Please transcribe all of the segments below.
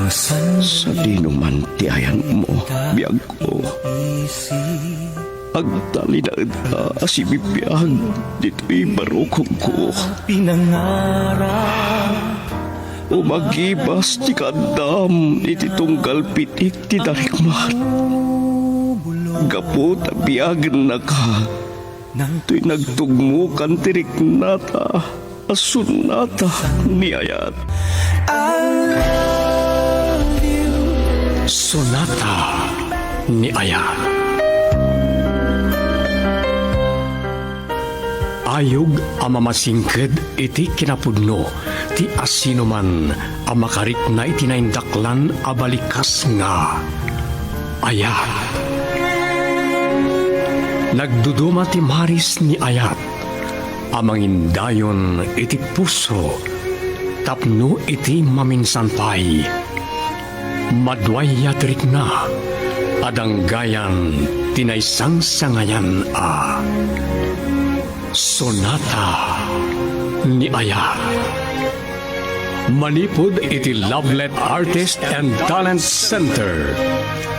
Sa dinuman ti ayan mo, biyag ko. Ang tali na asibibiyag, dito'y barukong ko. Umagibas ti kadam, iti tunggal pitik ti darikmat. Gapo tabiagan na ka, to'y nagtugmukan ti riknata, asunata ni ayat. Sonata ni Ayat. Ayog ang mamasingked iti kinapudno, ti asino man ang makarik na itinaindaklan abalikas nga. Ayat. Nagduduma ti maris ni Ayat, amangin dayon iti puso, tapno iti maminsanpay. Madway yatrik na, adanggayan tinaysang sangayan a. Sonata ni Ayat. Manipod iti Lovelet Artist and Talent Center.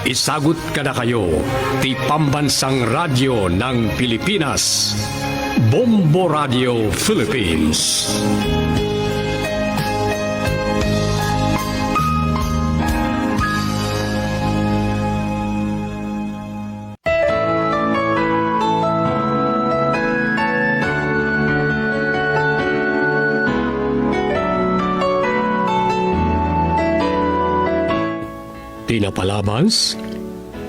Isagot kada kayo ti pambansang radyo ng Pilipinas, Bombo Radio Philippines. Tinapalabas,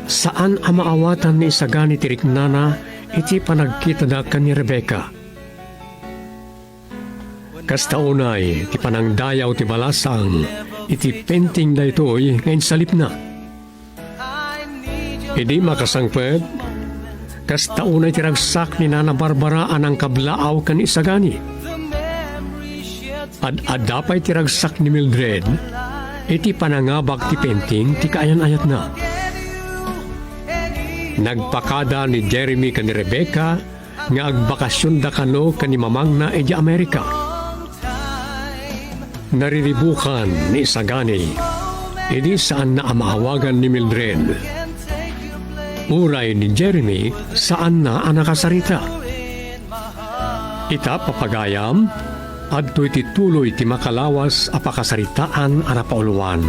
saan ang maawatan ni Isagani tiriknana iti panagkita na ka ni Rebecca. Kastaunay, ti panangdayaw ti balasang, iti penting da ito'y ngayon salip na. Hindi makasangpet, kastaunay ti ragsak ni Nana Barbara anang kablaaw kan Isagani. Ad-adapay ti ragsak ni Mildred, iti panangabak ti penting ti kaayan-ayat na. Nagpakada ni Jeremy kan ni Rebecca nga agbakasyon da kano kan ni Mamang na edi Amerika. Nariribukan ni Isagani, edi saan na amahawagan ni Mildred. Uray ni Jeremy, saan na ang nakasarita. Ita papagayam, adto iti tuloy ti makalawas a pakasaritaan a napauluan.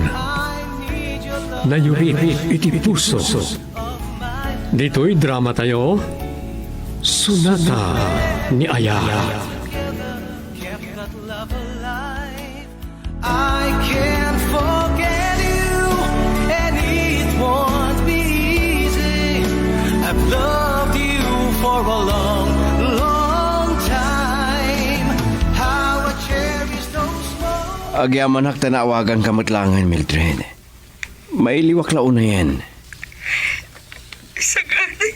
Nayuri iti puso. Dito'y drama tayo, Sonata ni Ayat. I can't forget you, and it won't be easy. I've loved you for a long time. How I cherish those moments. Agyamanak tanawagan kamatlangan, Mildred. May liwak lao na yan. Isagani.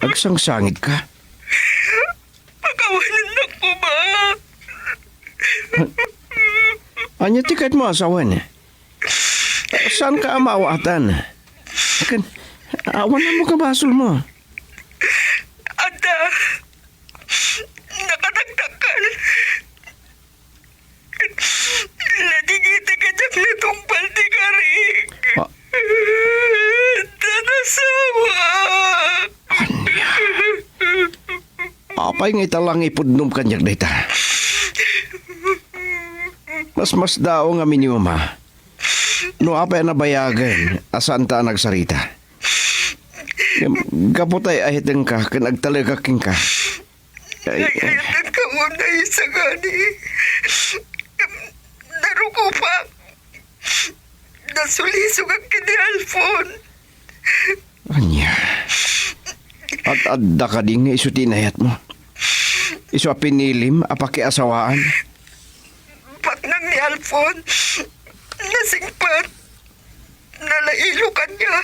Agsangsangit ka? Pagkawalan na po ba? Anya tikat mo asawan? Saan ka amawatan? Akan, awan na mo kabasol mo. Ada. Nakadagdakan. Nadigita ka dyan na itong baldi ka rin. Ah. Tanasawa. Anya? Apay nga italang ipudnom kanyak data. Mas daw nga minimuma. No apay nabayagan, asan ta nagsarita. Kaputay ahiteng ka, kanagtalagaking ka. Nagayatan ka muna, Isagani. Naruko pa. Nasulisog ang kinialfon. Anya? At adda ka din nga iso tinayat mo. Iso pinilim, apakiasawaan. Patnang ni Alfon, nasingpat, nalailo ka niya.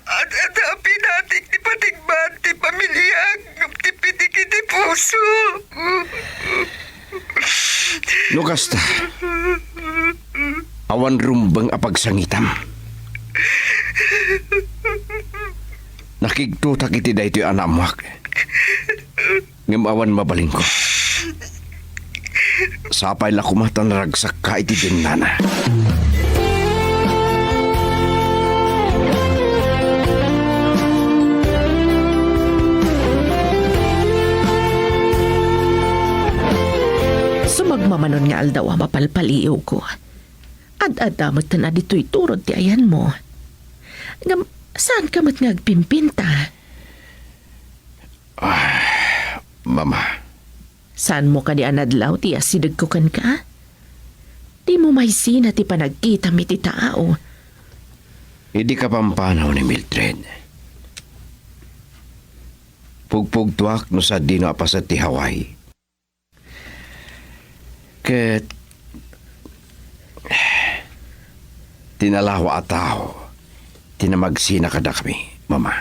At adapi natin ti patigban, ti pamilya, ti pitiki ti puso. Lukas ta. Awan rumbang apagsangitam. Nakigtutak iti da ito'y anak mo. Ngam awan mabaling ko. Sapay la kumatan ragsak ka iti dinana. Sumagmamanon nga aldaw mapalpaliw ko. Ad-adamot na dito'y turod ti ayan mo. Ngam, saan ka mat ngagpimpinta? Mama, Saan mo ka di anadlaw ti asidagkukan ka? Di mo may sina ti panagkita mi ti tao. hindi ka pampanaw ni Mildred. Pugpugtuak no sa dino apasat ti Hawaii. Ket tinalawa ataw. Tinamagsina kada kami, Mama.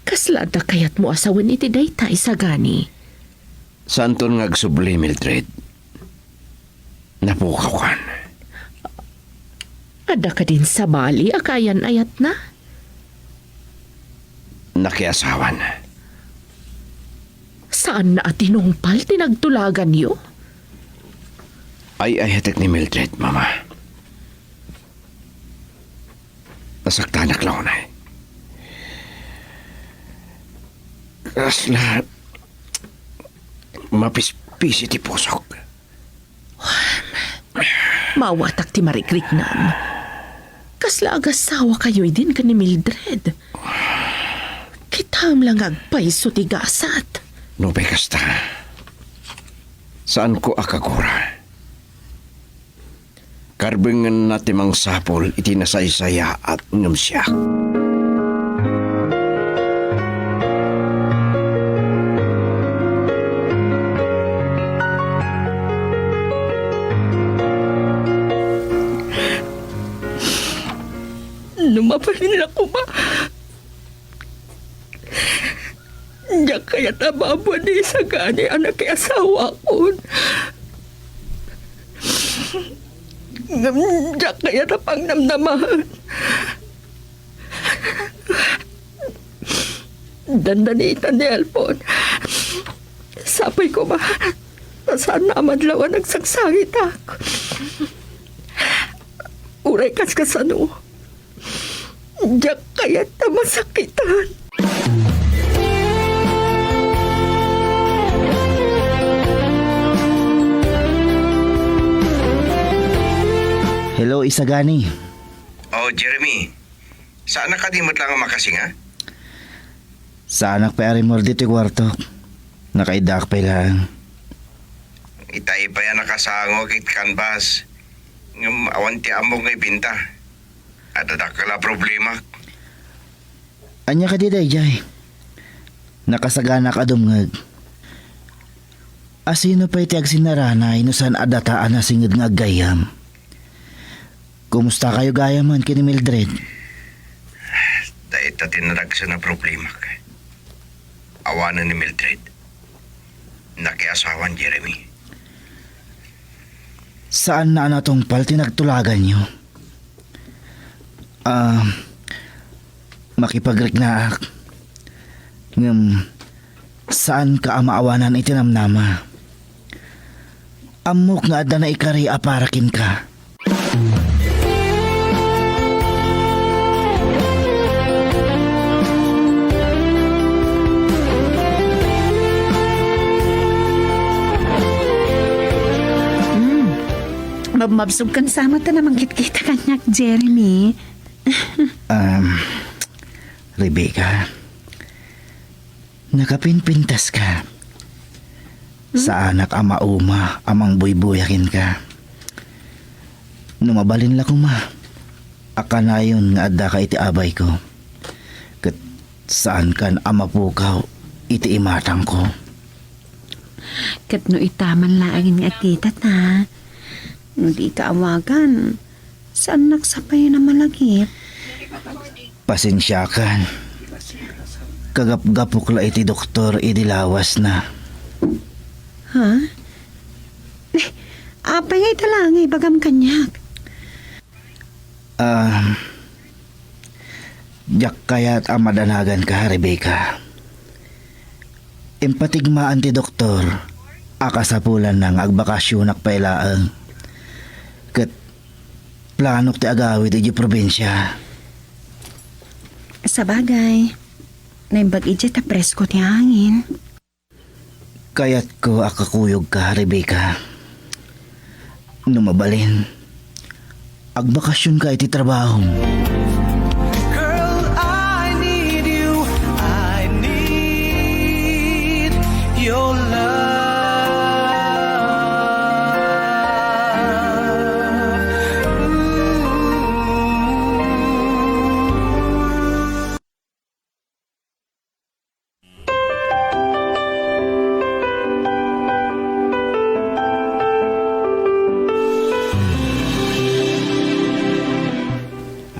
Kaslada kayat mo asawan iti dayta isagani. Santon ngagsubli, Mildred. Napukaw kan. Ada ka din sa bali, akayan ayat na. Nakiasawan. Saan na atinungpal tinagtulagan niyo? Ay hatek ni Mildred, Mama. Nasaktanak lang na eh. Kasla mapispisi ti pusok. Mawatak ti marikriknan. Kasla agasawa kayo din ka ni Mildred. Kitam lang agpaiso ti gasat. Nubay kasta. Saan ko akagura? Karbingan natin mang sapol iti nasaysaya at ngamsyak. Lumapalin ako ba? Diyak kaya tababo ni isagani anak kay asawa ko. Diyak kaya na pang namnamahan. Dandanitan ni Alpon. Sapay ko ba? Saan na amadlawan nagsagsangit ako? Uray kaskasano. Diyak kaya na masakitan. Hello, Isagani. Oh, Jeremy. Saan na kadimot lang ang makasinga? Sa anak pa arimor dito kwarto. Nakaidak pa lang. Itay pa yan nakasango kit kanbas. Awan ti among ngay binta. At adakala problema. Anya ka di dayjay. Nakasagana ka dumngag. Asino pa iti agsinarana inusan adataan na singid nga gayam. Kumusta kayo gayaman kini Mildred? Dahil tatinarag sa na problema. Awanan ni Mildred. Nakiasawan, Jeremy. Saan na natong pal tinagtulagan nyo? Makipagreknaak. Saan ka amaawanan itinamnama? Amok nga adda na ikari aparakin ka. Mabsog kan sama ta namang kitkita kanyak, Jeremy. Rebecca, nakapinpintas ka. Sa anak ama uma, amang buybuyakin ka. Numabalin la ko ma. Akanayon nga adda ka iti abay ko. Kat saan kan ama pukaw, iti imatang ko. Kat no itaman laangin nga kita ta. No di ka awagan, saan nagsapay na malagip? Pasensyakan. Kagap-gapok la iti doktor idilawas na. Ha? Apay nga italangay bagam kanyak. Diyak kaya't amadanagan ka, Rebecca. Empatigmaan ti doktor, Akasapulan ng agbakasyon pailaang. Kat planok ti agawid iti probinsya. Sa bagay, naimbag iti ta presko ti hangin. Kaya't ko akakuyog ka, Rebecca. Numabalin. Agbakasyon ka iti trabaho. Girl, I need you. I need your love.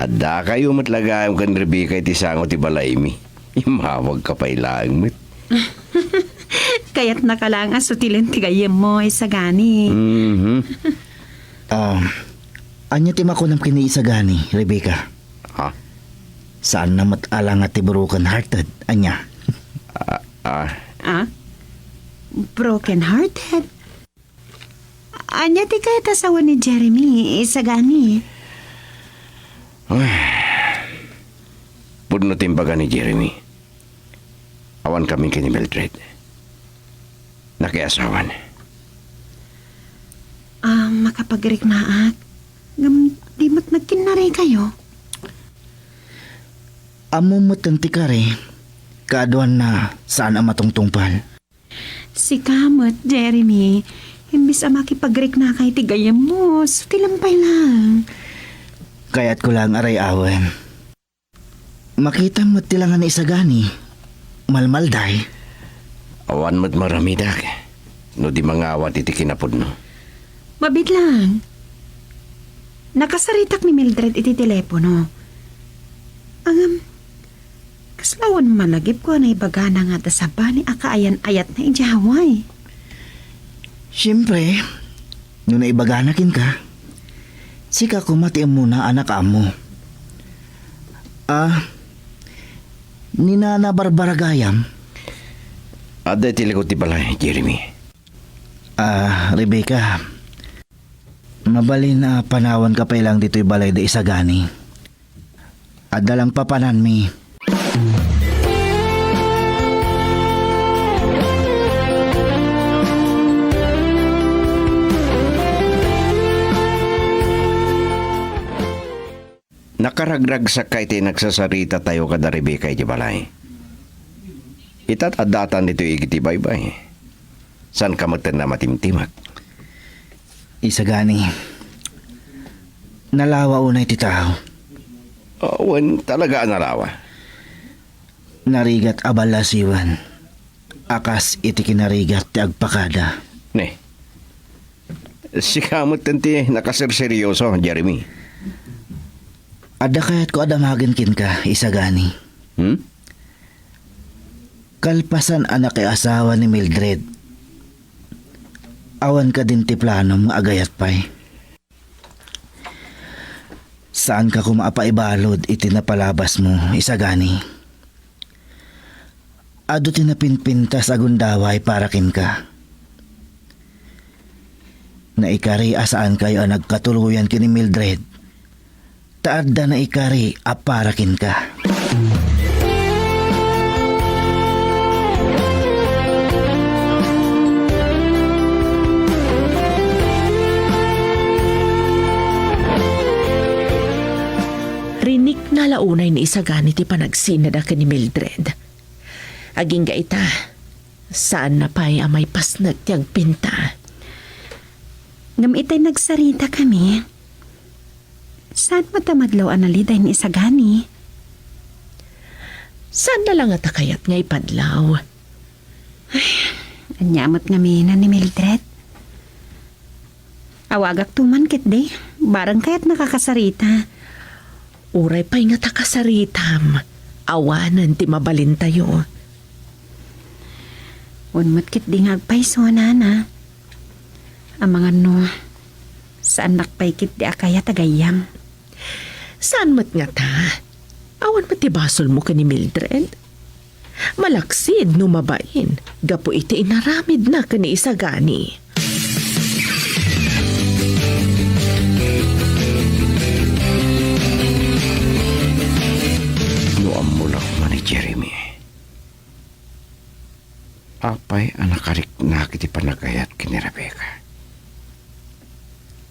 Adda kayo matlagayam kan Rebecca iti sango ti balay mi. Imawag ka pa ilang mit. Kaya't nakalang asutilin ti gayem mo isagani. Anya ti makunam kini isagani, Rebecca? Ha? Saan na matalang at ti broken hearted, anya? Ah? Broken hearted? Anya ti kayat asawa ni Jeremy isagani. Puno timbaga ni Jeremy. Awan kami kini Mildred. Nakiasawan. Makapagreknaat. Di mo't nagkinari kayo. Amo mo tanti ka rin. Kaaduan na saan ang matungtungpal. Si Kamot, Jeremy, imbis ang makipagrekna kay tigayam mo, sutilampay lang. Kaya't ko lang aray awan. Makita mo tilangan na isagani. Malmalday. Awan mo't maramidak. No di mga awat iti kinapod no. Mabit lang. Nakasaritak ni Mildred iti telepono. Kaslawan malagip ko na ibaga na nga tasaba ni akaayan-ayat na ijaway. Siyempre, nung naibaganakin ka, sika kumatiam muna anak amo. Nina na barbaragayam. Ada tilikot ti balay, Jeremy. Rebecca, mabalin na panawan ka pa ilang dito'y balay da isagani. Adalang papanan mi. Nakaragrag sa kay ti nagsasarita tayo kada Rebecca iti balay. Itat adatan dito igiti baybay. San ka magtanda matimtimag? Isagani. Nalawa unay ti tao. Awan talaga nalawa. Narigat abalasiwan. Akas iti kinarigat ti agpakada. Ne. Si kamot tanti nakasirseryoso, Jeremy. Ada kaya't ko adamagin kin ka, isagani. Kalpasan anak e asawa ni Mildred. Awan ka din ti plano mga agayat pa'y. Saan ka kumapaibalod iti napalabas mo, isagani? Ado tinapinpintas agundaway para kin ka. Na ikari asaan kayo ang nagkatuluyan kini Mildred. Taadda na ikari aparakin ka. Rinik na launay ni isagani ti panagsinada ka ni Mildred. Aging gaita, saan na pa'y amay pasnag tiyag pinta. Ngam itay nagsarita kami. Saan matamadlaw analiday ni isagani? Saan na lang at kayat ngay padlaw? Anyamot nga mina ni Mildred. Awagak tuman kit de, barang kaya't nakakasarita. Uray pa'y nga takasaritam. Awanan ti mabalin tayo. Unmat kit di ngagpaiso nana. Ang mga no, saan nakpay kit di akaya tagayam. Saan mat nga ta? Awan mo ti basol mo ka ni Mildred? Malaksid numabain. Gapo iti inaramid na kani isagani. Nuam mo lang man ni Jeremy. Apay anak karik na kiti panagayat kini Rebecca.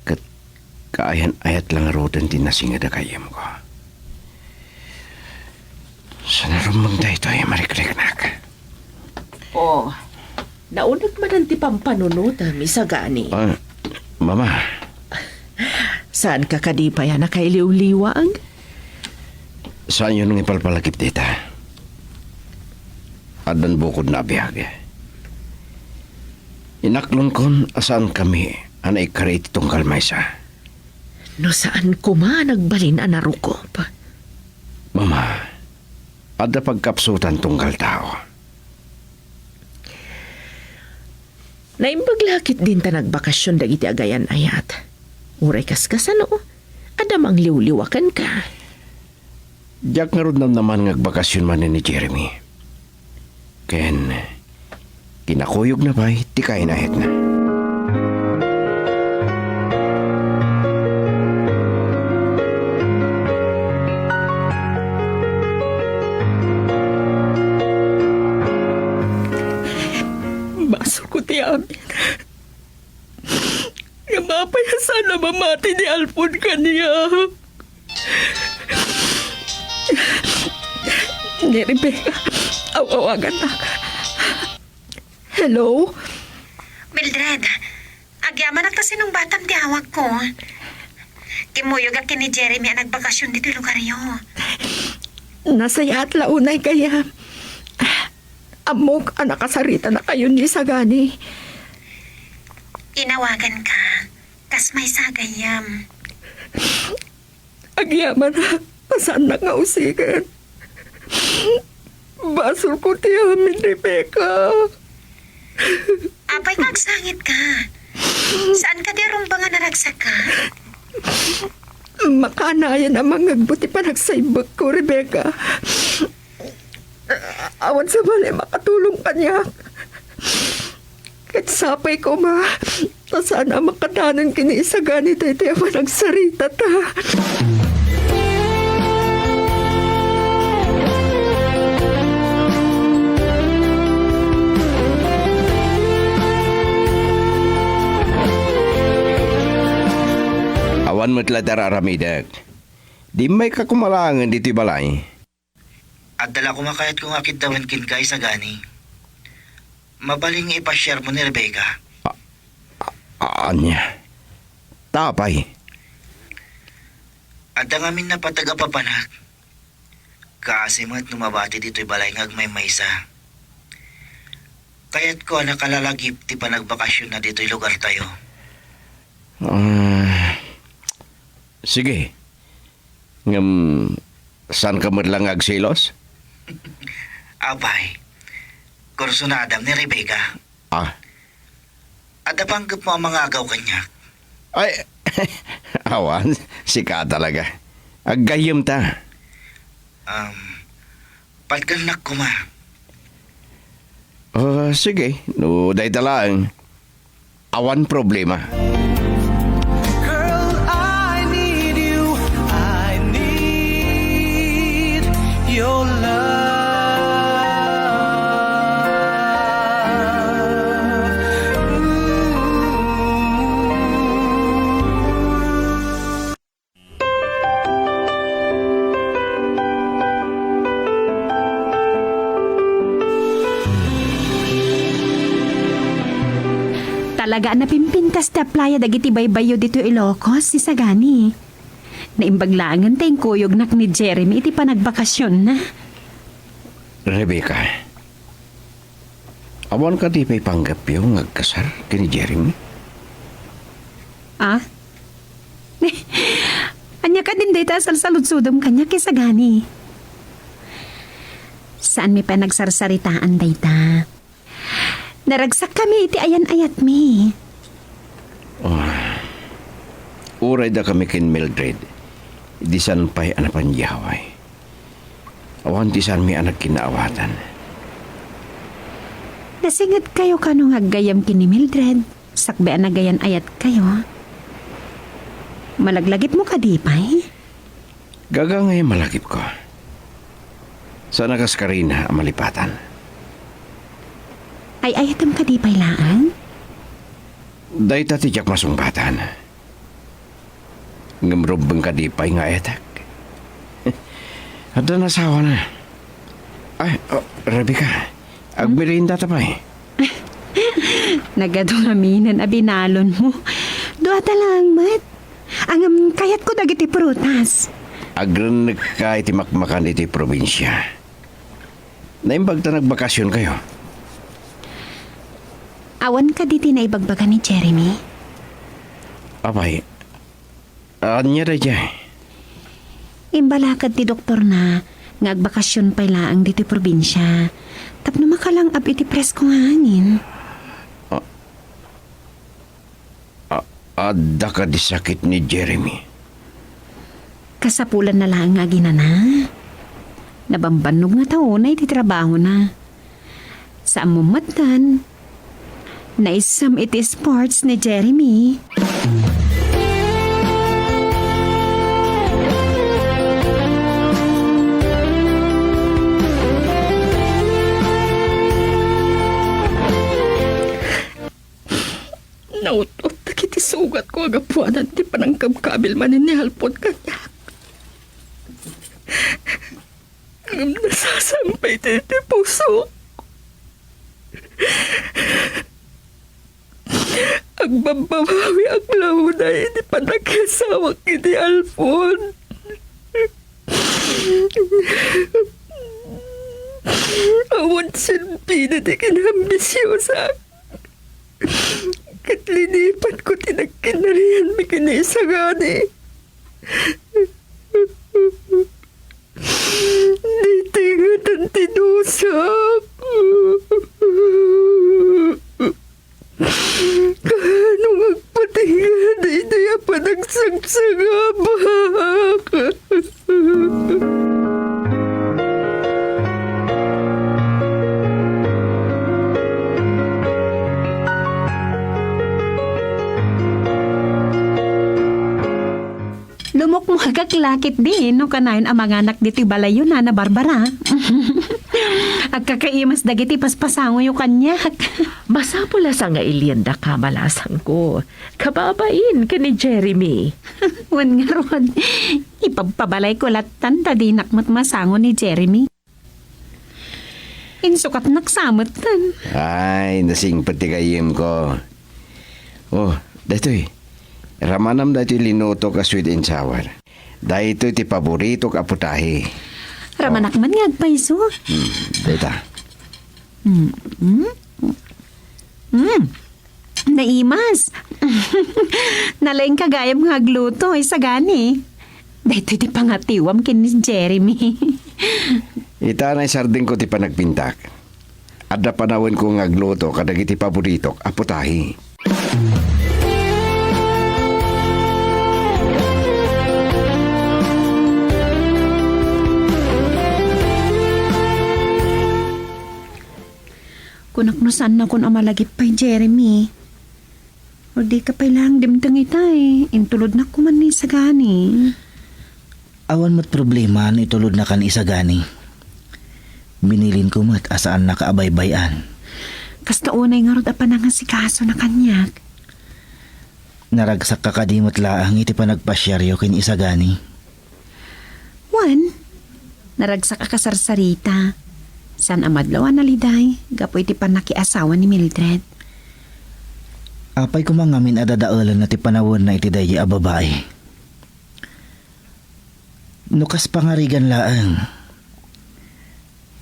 Kat kaayan-ayat lang rodan din nasingada kayam ko. Sana rumang da ito ay marikrik-nak. Oh, naunag man ang tipang panunutan, isagani. Mama, Saan ka kadipay na kay liwliwag? saan yun ang ipalpalagip dita? Adan bukod na biyag. Inaklon kon asaan kami anay karit itong kalmaysa. No saan ko man nagbalin anarukop? Mama, ada pagkapsutan tunggal tao. Naimbaglakit din ta nagbakasyon dagiti agayan ayat. Uray kaskasano, adam ang liwliwakan ka. Diyak nga ron naman ngagbakasyon man ni Jeremy. Ken, kinakuyog na ba'y ti kainahit na. Baso ko ti amin. Gamapaya sana mamati ni Alfon kaniya. Ni Rebecca, awawagan na ka. Hello? Mildred, agyaman ang kasi nung batang diawag ko. Kimuyog ang kini Jeremy ang nagbakasyon dito lugar yo. Nasaya at launay kaya. Amok, anak kasarita na kayo ni Sagani. Inawagan ka, kas may sagayam. Agyaman na, pasan na nga usigan. Basol ko ti amin, Rebecca. Apay kagsangit ka. Saan ka di rumbangan naragsak ka? Makanayan ang mga buti pa nagsaibag ko, Rebecca. Awan sa bali, makatulong ka niya. Kahit sapay ko, ma. Sana makadanan kiniisagani tayo tayo nagsarita ta. Awan mo't ladararamidag. Di may kakumalangan dito'y balay. At dala ko makayat kung akit dawan kin kay Sagani. Mabaling ipashare mo ni Rebecca. Anya? Tapay. At ang amin na patagapapanak. Kasi mo't numabati dito'y balay ngag may maysa. Kaya't ko nakalalagip ti panagbakasyon na dito'y lugar tayo. Sige. Saan ka madlang agsilos? Abay, kurso na Adam ni Rebecca. At napanggap mo ang mga agaw kanya. Ay, awan, sika talaga. Aggayam ta. Palganak ko ma. Sige, no, day talang. Awan problema. Girl, I need you. I need your love. Talaga napimpintas da playa dagiti baybayo dito Ilocos, si Sagani. Naimbaglangan tayong kuyog nak ni Jeremy iti panagbakasyon na. Rebecca, awan ka di may panggap yung agkasar kini Jeremy? Ah? Anya ka din dito asal saludsudom kanya kay Sagani. Saan mi pa nagsarsaritaan dayta? Naragsak kami iti ayan-ayat mi. Uray da kami kin Mildred. Di san pa'y anapan yaway. Awan di san mi anak kinaawatan. Nasingit kayo kanong aggayam kini Mildred. Sakbean na gayan ayat kayo. Malaglagip mo ka di pay? Gaga ngayon malagip ko. Sa nakas Karina ang malipatan. Ay ayatam ka di pay laan? Day tatijak masungbatan. Ngamrumbang ka di pay nga etak. Ada nasawa na. Ay, Rebecca. Agmerinda tapay. Nagadungaminan abinalon mo. Duata lang, mat. Ang kayat ko dagiti prutas. Agran ka iti makmakan iti probinsya. Naimbag ta nagbakasyon kayo. Awan ka diti na ibagbaga ni Jeremy. Apay, anya da dyan. Imbalakad ti doktor na ngagbakasyon pa laang diti probinsya. Tapno makalang ab iti presko nga hangin. Adda ka di sakit ni Jeremy. Kasapulan na lang nga ginana. Nabambanog nga taon na iti trabaho na. Sa amumatan, naisam iti sports ni Jeremy. Nautot na kiti sugat ko agapuanan ti panangkabkabil manin ni halpon kanya. Ang nasasampay ti puso. Ang babawi ang launay di panagkasawak kiti Alpon. Awan silpi na di kinambisyosa. Katlinipan ko tinagkinarihan mi kinisagani. Di tingat ang tinusak. Kanong agpatingan ay daya pa nagsagsagabak. Lumok mo hagaklakit din no kanayon ang mga anak dito balayo na na Barbara. Agkakaimas dagiti paspasango yung kanyak. Masapula sa nga ilyenda ka malasang ko. Kababain ka ni Jeremy. Wan nga ron. Ipagpabalay ko latan tadinak mo't masango ni Jeremy. Insukat naksamot tan. Ay, nasing patigayim ko. Oh, datoy. Ramanam dati linuto ka sweet and sour. Dahito ti paborito ka putahe. Ramanak man nga agpaiso. Data. Naimas. Nalaing kagayam nga agluto ay sagani. Dahito ti pangatiwam kin ni Jeremy. Itanay sarding ko ti panagpintak. Adda panawin ko nga agluto kadagiti paborito ka putahe. Kunaknusan na kun amalagip pa'y Jeremy. O di ka pa lang dimtang itay. Intulod na kuman ni sagani. Awan mo't problema no itulod na kan isagani. Minilin ko mo't asaan na kaabaybayan. Kasta unay nga rod apa nga si kaso na kanyak. Naragsak kakadimot laang iti panagpasyaryo kin isagani. Juan, naragsak ka kasarsarita. San amadlaw analiday, gapoy ti panakiasawa ni Mildred. Apay ko mangamin adadaulan na ti panawon na iti dayi a babae. Nukas pangarigan laang.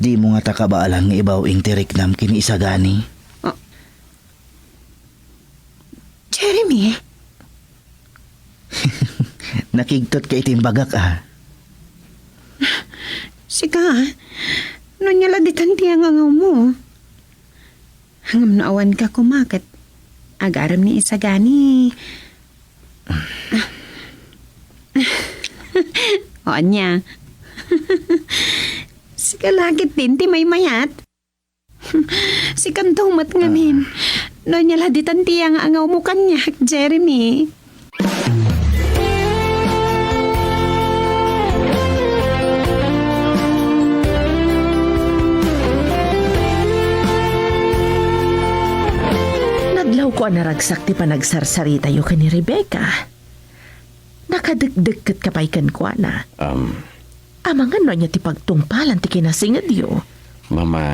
Di mo nga takabaalang nga ibaw ing tiriknam kini isagani. Jeremy? Nakigtot ka itimbagak ah. Siga, no niya laditan ti ang angaw mo. Hangam naawan ka kumakat. Agaram ni isagani. O niya. Siga lagit din ti may mayat. Si kantong mat ngamin. No niya laditan tiya nga angaw mo kanya, Jeremy. Nadlaw ko ang naragsak ti panagsarsari tayo ka ni Rebecca. Nakadagdag kat kapaykan ko na. Amangan no niya ti pagtungpalan ti kinasingad yo. Mama,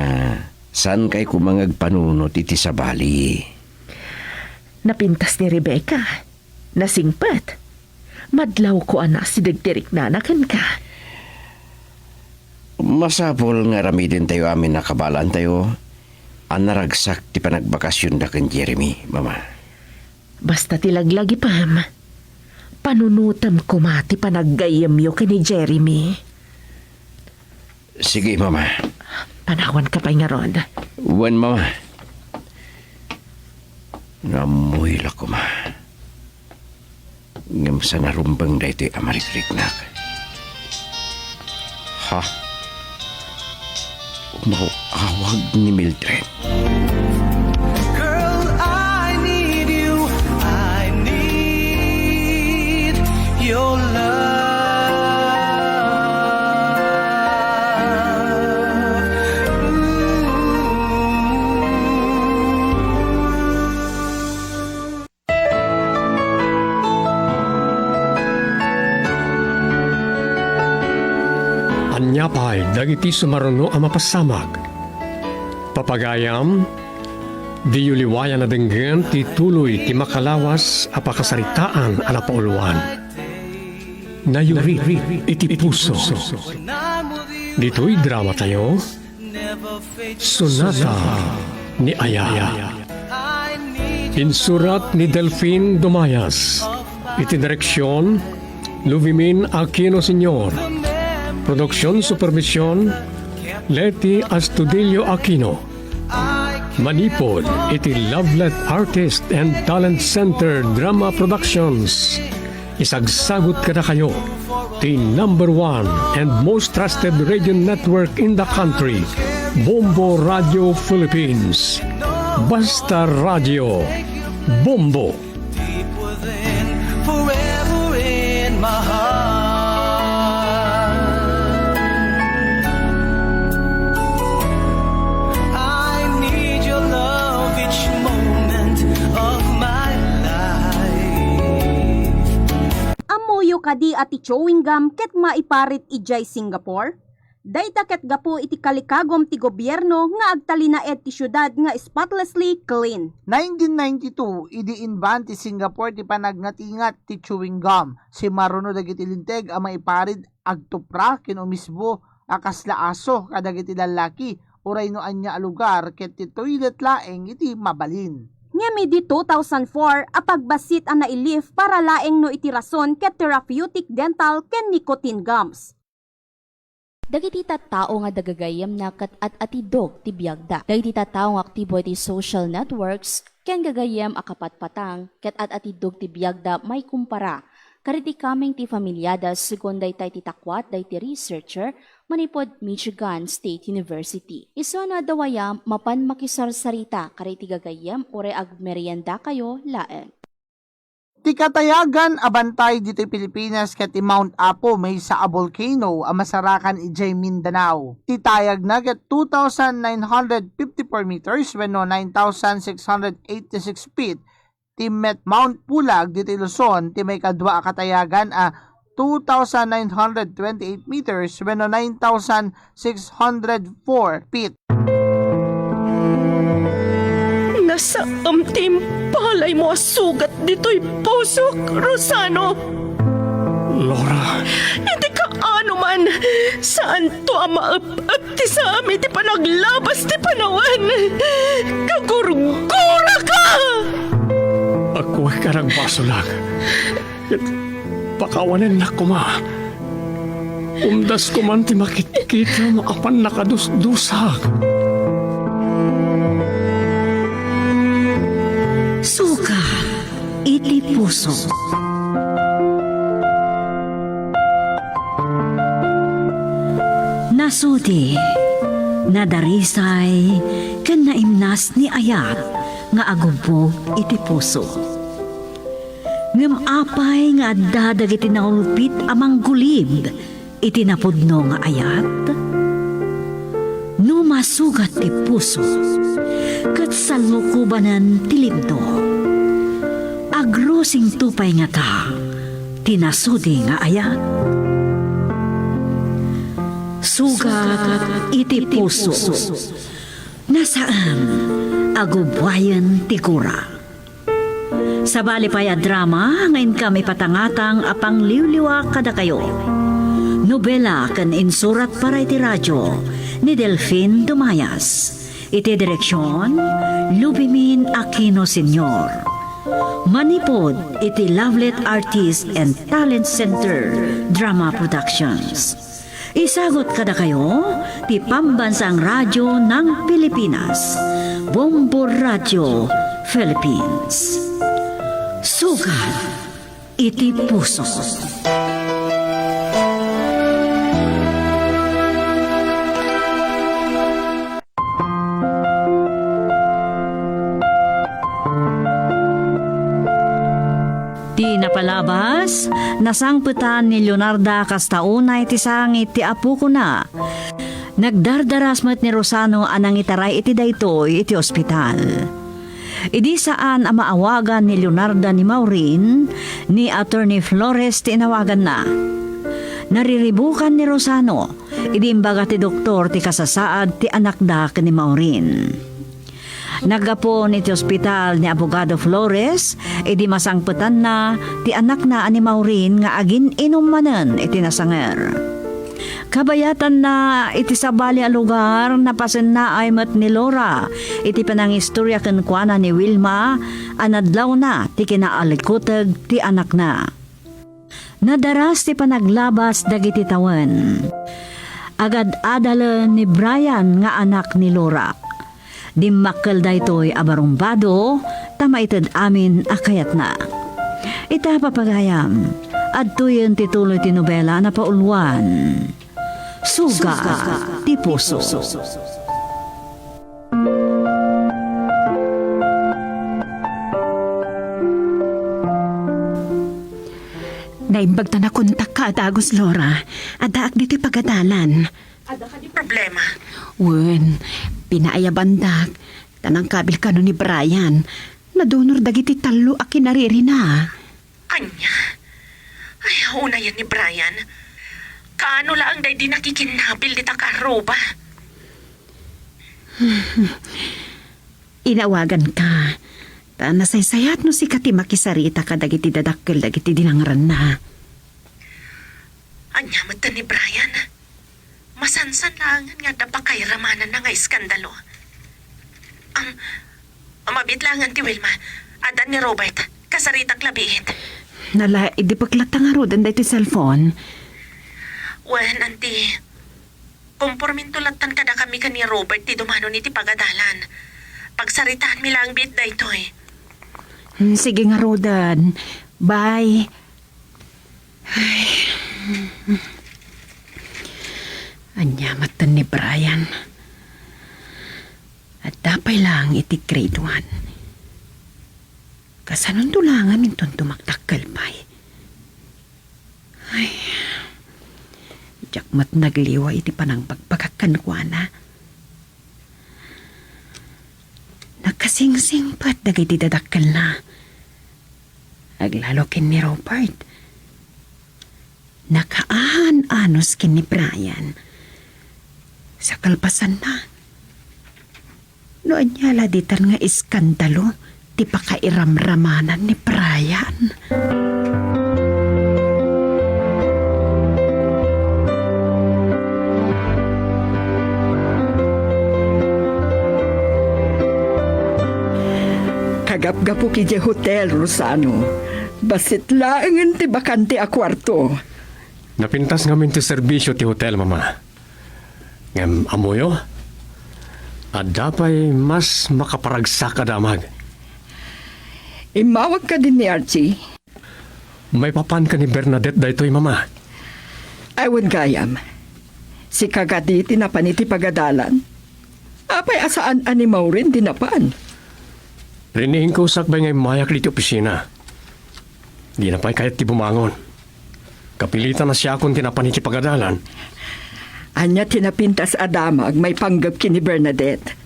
saan kay kumangag panunot iti sa bali? Napintas ni Rebecca. Nasingpat. Madlaw ko ana si dagdirik nanakan ka. Masapol nga ramidin tayo amin nakabalaan tayo. Ang naragsak ti panagbakasyon da kan Jeremy, Mama. Basta tilaglagi pam. Panunutam ko mati panaggayam yo ka ni Jeremy. Sige, Mama. Panawan ka pa nga ron. Wan, Mama. Ngamoy la ko, Ma. Ngam sa narumbang da ito'y amarikrik na. Ha? Umawawag ni Mildred. Girl, I need you. I need your love. Anyapay, dagiti sumaruno ang mapasamag. Papagayam, di yuliwaya na denggan ti tuloy ti makalawas apakasaritaan ang napauluan. Nayuri iti puso. Dito'y drama tayo, Sonata ni Ayaya. Insurat ni Delphine Dumayas. Iti direksyon, Luvimin Aquino Sr. Produksyon Supervision, Leti Astudillo Aquino. Manipod, iti Lovelet Artist and Talent Center Drama Productions. Isagsagot ka na kayo, the #1 and most trusted radio network in the country, Bombo Radio Philippines. Basta Radio, Bombo. Deep within, forever in my heart. I need your love each moment of my life. Amuyo kadi ati chewing gum ket maiparit ijay Singapore? Dayta ket gapo iti kalikagom ti gobyerno nga agtalinaed ti syudad nga spotlessly clean. 1992, idiinban ti Singapore ti panagnatingat ti chewing gum. Si maruno dagiti linteg a maiparid agtupra kino misbo akasla aso kadagiti lalaki uray no anya a lugar ket ti toilet laeng iti mabalin. Ngemi di 2004 apagbasit a nailif para laeng no iti rason ket therapeutic dental ken nicotine gums. Dagiti tattao nga dagagayam na kat at atidog ti biyagda. Dagiti tattao nga aktibo ti social networks ken gagayam akapatpatang ket at atidog ti biyagda may kumpara. Kariti kaming ti familyadas segon daytay ti takwat dayti researcher manipod Michigan State University. Iso na dawayam mapan makisarsarita kariti gagayam ore agmerienda kayo laeng. Ti katayagan abantay dito Pilipinas ket ti Mount Apo may sa a volcano a masarakan ijay Mindanao. Ti tayag na ket 2,954 meters wenno 9,686 feet. Ti Met Mount Pulag dito Luzon ti may kadwa a katayagan a 2,928 meters wenno 9,604 feet. Nasa amtim palay mo sugat dito'y pusok, Rosano. Laura, Hindi ka ano man. Saan to ang maap-ap ti sa amin ti panaglabas ti panawan? Kagurgura ka! ako ay karagbaso lang. Pakawanin na kuma. Umdas ko man ti makikita mo apan nakadusdusak. Suka, iti puso. Nasudi, Nadarisay ken naimnas ni Ayat nga agubog iti puso. Ngem apay nga adda dagiti naulpit amang gulib iti napudno nga Ayat. No masugat ti puso ket salukubanan ti libdo. Agrosing tupay nga ta tinasudi nga Ayat. Sugat iti puso nasaan agubwayan ti kura. Sa balipaya drama ngayon kami patangatang apang liwliwa kada kayo. Nobela kan insurat para iti radyo ni Delfin Dumayas. Iti direksyon Lubimin Aquino Sr. Manipod iti Lovelet Artist and Talent Center Drama Productions. Isagot kada kayo ti Pambansang Radyo ng Pilipinas, Bombo Radio Philippines. Sugat iti puso. Di napalabas, nasangputan ni Leonarda kastaunay ti sangit ti apo ko na. Nagdardaras met ni Rosano anang itaray iti daytoy iti ospital. Idi saan ang maawagan ni Leonarda ni Maureen, ni Attorney Flores ti inawagan na. Nariribukan ni Rosano, idi imbaga ti doktor ti kasasaad ti anak da ni Maureen. Nagapon iti ospital ni Abogado Flores, idi masangputan na ti anak na ni Maureen nga agin inumanen iti nasanger. Kabayatan na iti sabali a lugar na pasen na ay mat ni Laura, iti panangistorya ken kuana ni Wilma, anadlaw na ti kinaalikuteg ti anak na. Nadaras ti panaglabas dagiti tawen. Agad adalan ni Brian nga anak ni Laura. Dimmakkel daytoy abarumbado, tamaited amin akayat na. Ita papagayam, adtoyen tituloy ti nobela na paulwan. Suga ti puso. Naimbag ta na kontak ka, Adagos Laura. Adaak dito'y pagadalan. Ada ka di problema. Wen, pinaayabandak. Tanang kabil ka no ni Brian. Nadunor dagiti talo a kinariri na. Anya? Ay, una yan ni Brian. Kaano lang day di nakikinabil di takaroba? Inawagan ka. Ta nasaysayat no si Kati makisarita ka dagiti dadakkel dagiti dinangran na. Anya mata ni Brian. Masansan lang nga dapakay ramanan na nga iskandalo. Mabitlangan ti Wilma. Adan ni Robert. Kasaritak labiit. Nala, idi paklata nga rodan da iti cellphone. Wen, anti. Kompormintulatan kada kami ka ni Robert ti dumano ni ti pagadalan. Pagsaritaan mi lang bit da itoy. Sige nga rodan. Bye. Ay. Anyamatan ni Brian. At dapay lang iti grade 1. Kasanon tulangan minton tumaktakal pa'y. Ay. Jakmat nagliwa iti panang pagpagakankwana. Nagkasingsing pat dagiti dadakkel na. Aglalo kin ni Robert. Nakaahan-anos kin ni Brian. Sa kalpasan na. Noon niya laditan nga iskandalo, ti pakairamramanan ni Brian. Kagap-gapo kiji hotel, Rosano. Basit laangan ti bakante a kwarto. Napintas ngamin ti serbisyo ti hotel, mama. Ngam amoyo, at dapay mas makaparagsak ka damag. Imawag ka din ni Archie. May papan ka ni Bernadette daytoy, mama. I would gayam. Si kagaditi na paniti pagadalan. Apay asaan animaw rin dinapan. Rinihin ko sakbay ngay mayak dito opisina. Di na pa'y kahit ti bumangon. Kapilitan na siya kung tinapan iti pagadalan. Anya tinapintas adamag may panggap kini Bernadette.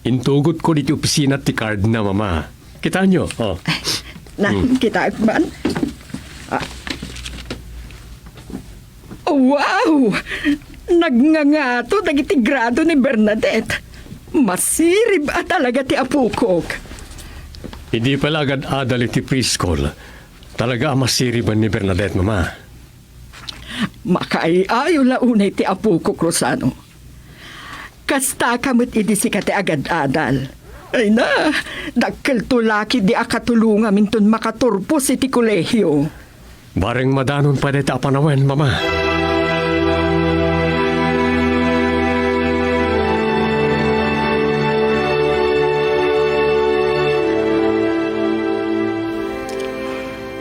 Intugot ko dito opisina ti card na, Mama. Kita nyo, oh. Kita man. Wow! Nagngangato dagiti grado ni Bernadette. Masirib talaga ti apukok. Hindi pala agad adal iti preschool. Talaga masiriban ni Bernadette, Mama. Makaiayo launay ti apukok, Rosano. Kasta kamot idi si kati agad adal. Ay na, dakkel tulaki di akatulunga minton makaturpos iti kolehyo. Bareng madanon pa dito apanawen, Mama.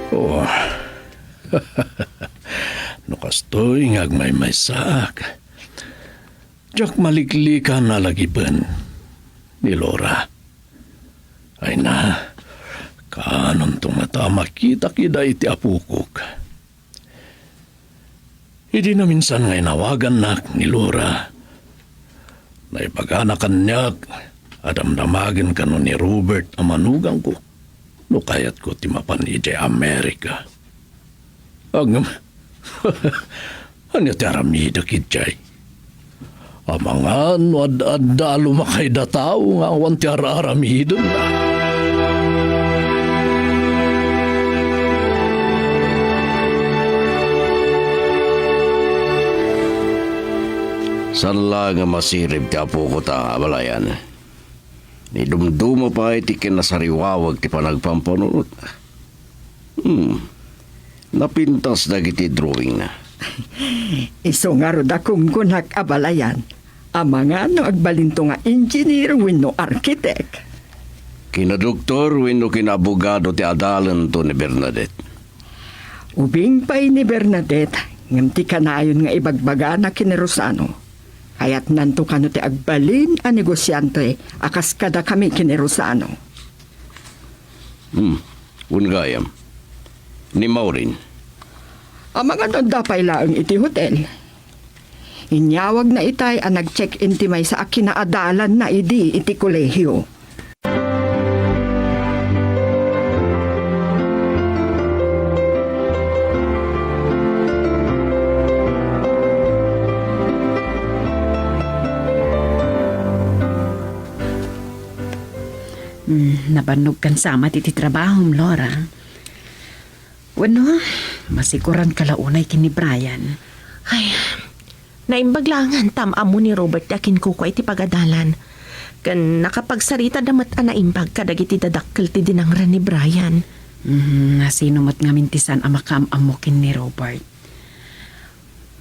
Oh, nukastoy ngag may sak. Diyak maliklikan na lagi ben ni Laura. Ay na, kanon tong mata makita kida iti apukok. Hindi na minsan ngay nawagan nak ni Laura. Naipaganakan niya, adamdamagan ka ni Robert amanugang ko. No kayat ko timapan iti Amerika. Agam, ano ti aramida kitjay? Amangan, wad-adda lumakay da tao nga awan ti aramidon na. Sala nga masirib ti apo ko ta, abalayan. Ni dumdumo pa iti kinasariwawag ti panagpampanunot. Napintas dagiti drawing na. Iso nga ro dakong kunak abalayan. Amanga no agbalinto nga engineer wenno architect. Kina-doktor wenno kina-abogado ti adalan to ni Bernadette. Ubing pa'y ni Bernadette, ngam ti kanayon nga ibagbaga na kini Rosano. Kaya't nanto kano ti agbalin a negosyante, akas kada kami kini Rosano. Ungayam. Ni Maureen. Ang mga nandapay laang iti hotel. Inyawag na itay ang nag-check-in ti may sa akin na adalan na idi iti kolehyo. Nabanog kan sama iti trabaho, Laura. Wano, masikuran kalaunay kini Brian. Ay, naimbaglangan amo ni Robert yakin ko iti pagadalan. Kan nakapagsarita damat naimbag kadag iti dadakkel ti dinangran ni Brian. Nasinumat nga mintisan amakam amokin ni Robert.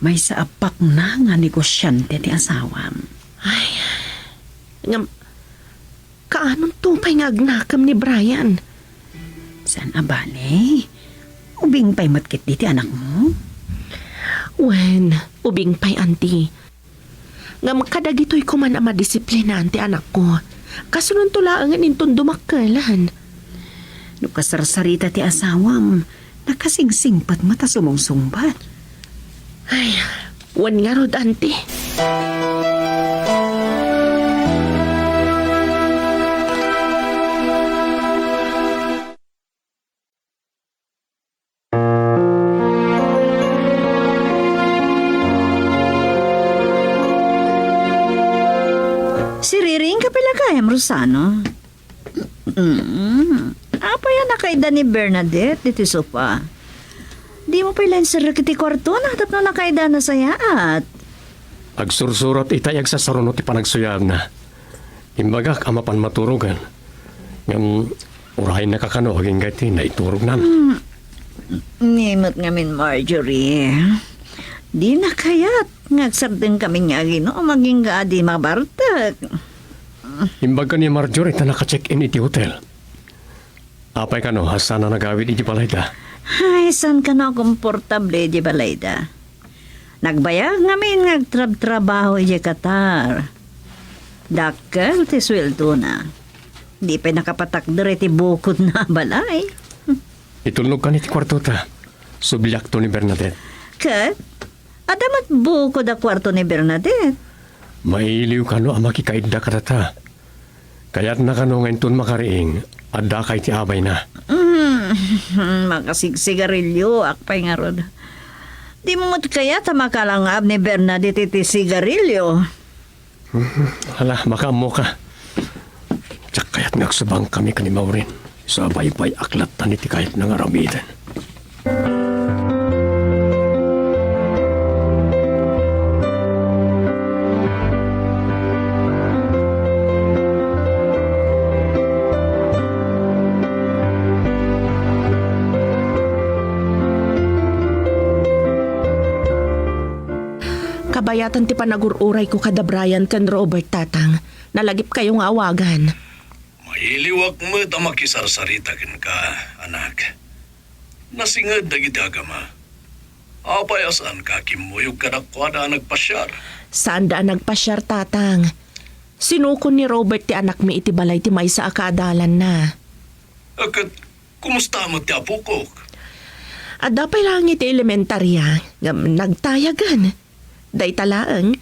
May saapak na nga negosyante ti asawam. Ay, kaanong tupay nga agnakam ni Brian? San abali? Ubing pa'y matkit diti anak mo? Wen, ubing pa'y anti. Ngam kadagito'y kuman ang madisiplina anti anak ko. Kasunod tulaangan intong dumakkalan. No kasarsarita ti asawam, nakasingsingpat mata sumungsumbat. Ay, wan nga rod anti. Si Riring kapila kayam, Rosano. Apa yan nakaida ni Bernadette diti sopa? Di mo pala sa rakiti kwarto na hatap na nakaida na sayaat. Agsursurot itayag sa sarunot ipanagsuyag na. Imbagak amapan maturugan. Ngam urahin na kakano haging gati na iturog na. Nimot ngamin, Marjorie. Di na kaya't ngagsardeng kami nga gino maging gaadi mabartak. Imbag ka ni Marjorie na naka-check-in iti hotel. Apay ka no, hasa na nagawid iti balayda. Ay, san ka na komportable iti balayda? Nagbayag ngamin ngagtrab-trabaho iti Qatar. Dakkel ti sweldo na. Di pa nakapatakder ti bukod na balay. Itulog ka ni ti kwarto ta. Subilyak to ni Bernadette. Kat, adamat bukod a kwarto ni Bernadette. Mailiw ka no ang makikaidda ka ta. Kaya't na ka no ngayon ton makariing. Adda kay ti abay na. Makasigsigarilyo, akpay nga ron. Di mo mo't kaya tamakalangab ni Bernadette iti sigarilyo. Hala, makaamo ka. Tsak kaya't nagsubang kami ka ni Maureen. Sa abay-bay aklat na niti kahit nangaramitan. Kabayatan ti panagururay ko kada Brian kan Robert tatang. Nalagip kayong awagan. Mailiwak mo ta makisarsarita kin ka, anak. Nasingad dagiti agama. Apay asan ka kimuyog ka nakwada nagpasyar. Saan daan nagpasyar tatang? Sinukon ni Robert ti anak mi iti balay ti may sa akadalan na. Akat, kumusta mo ti apukok? At dapay lang iti elementarya, nagtayagan. Day talaang,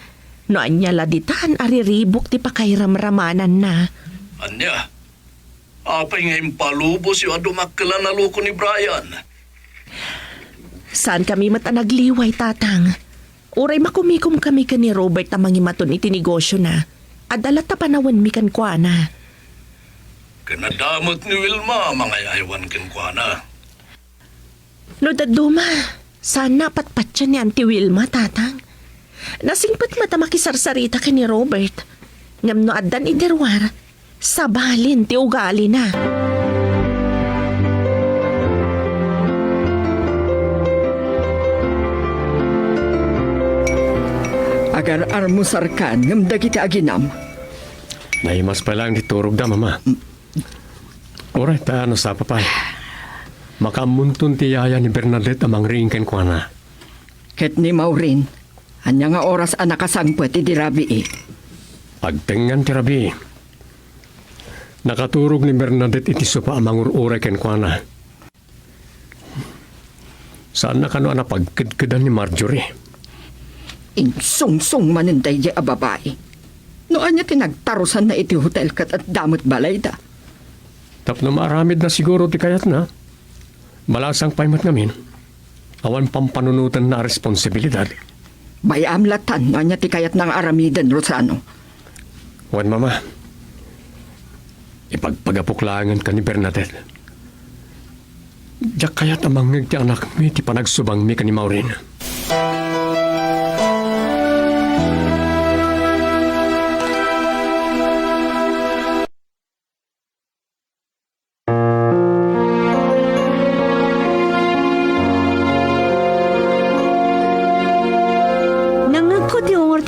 no anya laditan ariribok ti pakairamramanan na. Anya, apay ngayon palubos yung adumakala na loko ni Brian. Saan kami mata nagliway tatang? Uray makumikom kami ka ni Robert ang mangimaton iti negosyo na. Adalat ta panawan mi kan kwa na. Kanadamot ni Wilma mga aywan kin kwa na. No daduma, sana patpatya ni Auntie Wilma tatang. Nasingpat mata makisarsarita ka ni Robert. Ngam no addan iderwar, sabalin ti ugali na. Agar armusar kan ngam dagiti aginam. Naimas pa lang diturog da, mama. Oray, ta ano sa papay. Makamuntun ti yaya ni Bernadette amang ringken kwa na. Ket ni Maureen, anya nga oras ang nakasangpet iti rabi Agtengan ti rabi. Nakaturog ni Bernadette iti sopa amang ururay ken kwa na. Saan na kano napagkidkidan ni Marjorie? Insungsung maninday di a babae. No anya tinagtarusan na iti hotel kat at damot balay da. Tapno maaramid na siguro ti kayat na. Malasang paymat ngamin. Awan pampanunutan na responsibilidad. Bayam latan no anya ti kayat ng aramidan, Rosano. Wan mama. Ipagpagapuklangan ka ni Bernadette. Diyak kayat amang ti anak mi ti panagsubang mi ka ni Maureen.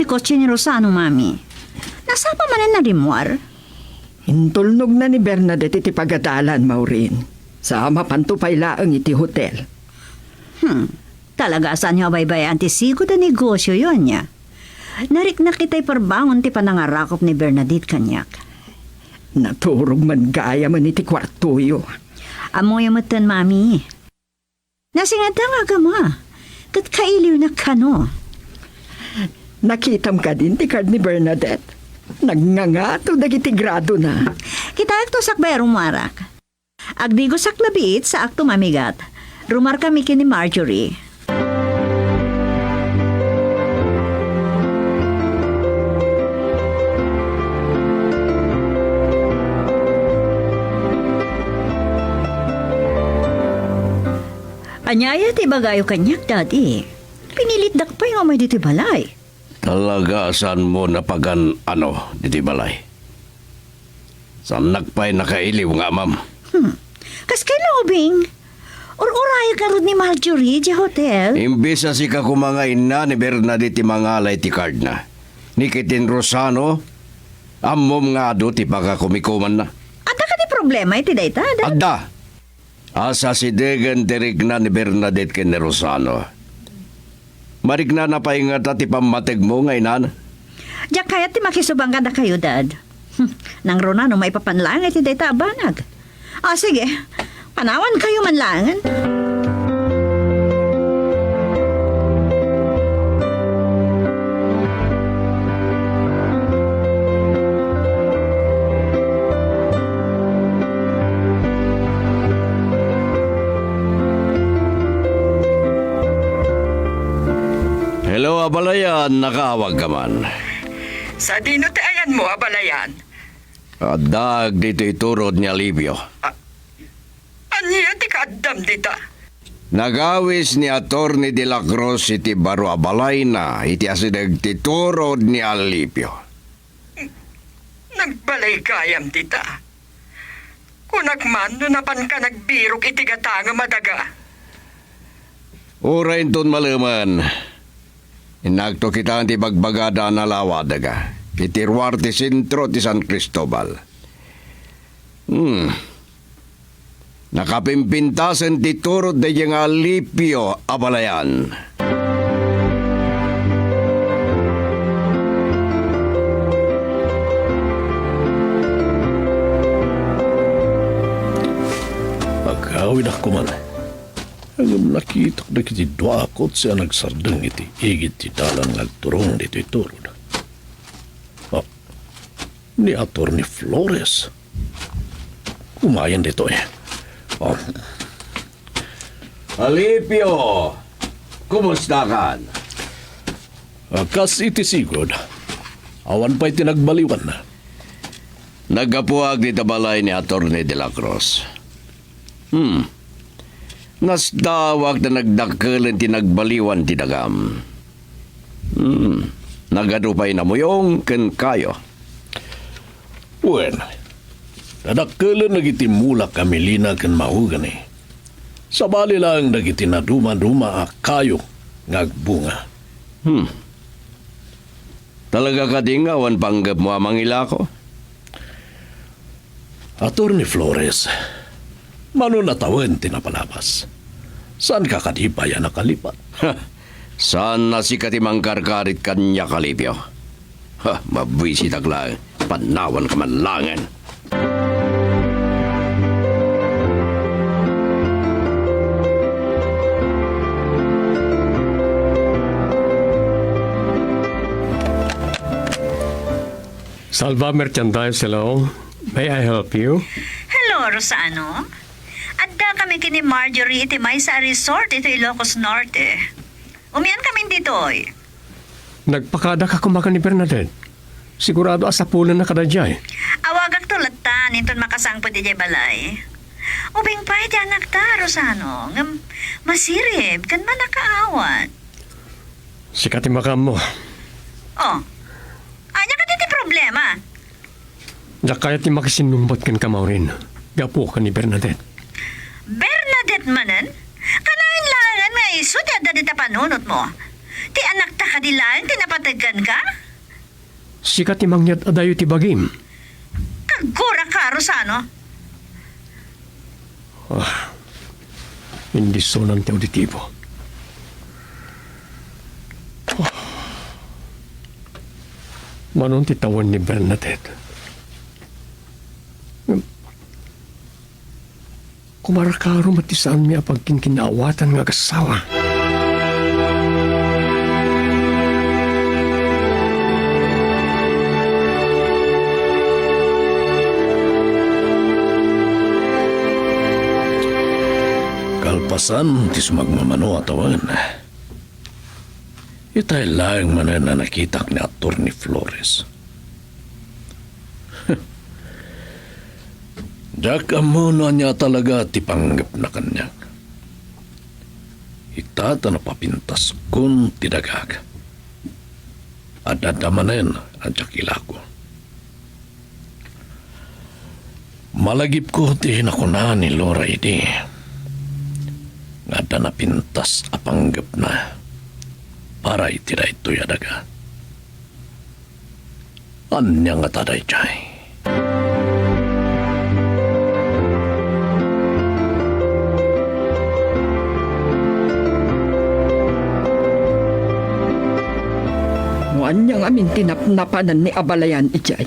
Kotse ni Rosano, mami. Nasapa man na rimwar? Hintulnog na ni Bernadette iti pagadalan, Maureen. Sama pantupay laang iti hotel. Talaga saan niya baybay antisigo da negosyo yun niya. Narik na kita'y parbangon ti panangarakop ni Bernadette kanyak. Naturog man gaya man iti kwartuyo. Amoy amatan, mami. Nasingada nga gama. Kat kailiw na kano. Nakitam ka din ti card ni Bernadette. Nagngangato dagiti grado na. Kita akto sakbay rumarak. Agdigo saklabit sa akto mamigat. Rumar kami kini Marjorie. Anyaya ti bagayo kanyak, daddy. Pinilit dakpay nga may diti balay. Talaga saan mo napagan diti balay? Saan nagpay nakailiw nga, ma'am? Kas kay lobing? Or-oraya ka rin ni Marjorie di hotel? Imbis na si kakumangain na ni Bernadette mangalay ti card na. Ni Kitin Rosano, amom nga do ti pagkakumikuman na. Ada ka di problema iti dayta? Adda! Asa si Degan dirigna ni Bernadette ken ni Rosano. Marigna na paingat at ipamatig mo ngaynan. Diyak kaya ti makisubang ka na kayo, Dad. Nang Ronano, may papanlangan ti dayta abanag. Sige, panawan kayo manlangan. Hello, abalayan. Nakaawag ka man. Sa dino ti ayan mo, abalayan. Dag dito iturod ni Alipio. Aniya ti kaadam dita. Nagawis ni Atty. De la Cruz iti baro abalay na iti asidag titurod ni Alipio. Nagbalay kayam dita. Kunak man, nunapan ka nagbirok iti gatanga madaga. Urayin ton malaman. Inagto kita ti bagbagada na lawadaga. Iti Ruarte Sentro ti San Cristobal. Nakapimpintasan ti turod de yung Alipio abalayan. Agawin ako man. Ang nakita na kiti duakot siya nagsardeng iti igit ti dalang nagturong dito iturod. Ni Atty. Flores. Kumayan dito eh. Alipio! Kumusta kan? Kas iti sigod. Awan pa'y tinagbaliwan na. Nagapuag ni tabalay ni Atty. De la Cruz. Nasdawag na nagdakalan tinagbaliwan tinagam. Nagadupay na muyong ken kayo. Bueno, nadakalan nagitimula kami lina ken maugan eh. Sabali lang nagitinaduma-duma kayo ngagbunga. Talaga ka dingawan panggap mo amang ilako? Atty. Flores, mano natawan tinapalabas. Saan ka kadipaya nakalipat? Saan na si katimang karkarit kanya kalipyo? Mabwisit agla. Panawan ka man langan. Salva Merchandise, hello. May I help you? Hello, Rosano. Adda kami kini Marjorie iti may sa resort ito Ilocos Norte. Umiyan kami dito oy. Nagpakada ka kumakan ni Bernadette. Sigurado asapulan na kadadjay. Awagak tulad ta, ninton makasangpod di balay. Ubing pa iti anak ta, Rosano. Ngam masirib, kan man nakaawat. Sikati makam mo. Anya ka diti problema? Da kaya ti makisinumbot kan kamaurin. Gapo ka ni Bernadette. Bernadette manen? Kanain langan nga iso ti adda dita panunot mo. Ti anak ta kadilaan, tinapatagan ka? Sikat ti mangyat adayo ti bagim. Kagura ka, Rosano. Hindi sonan ti auditibo. Manon ti tawan ni Bernadette. Kumarakaro matisaan mi apagkin kinaawatan nga kasawa. Kalpasan ti sumagmamano atawan. Itay lang man na nakitak ni Atty. Flores. Diyak amuno niya talaga ti panggap na kanyang. Itata na papintas kun tidagag. At adamanen ang jakilako. Malagip ko ti nakuna ni Laura idi. Nga da napintas apanggap na para itira ito yadaga. Anya nga taday jay. Anya nga amin tinapnapanan ni Abalayan ijay.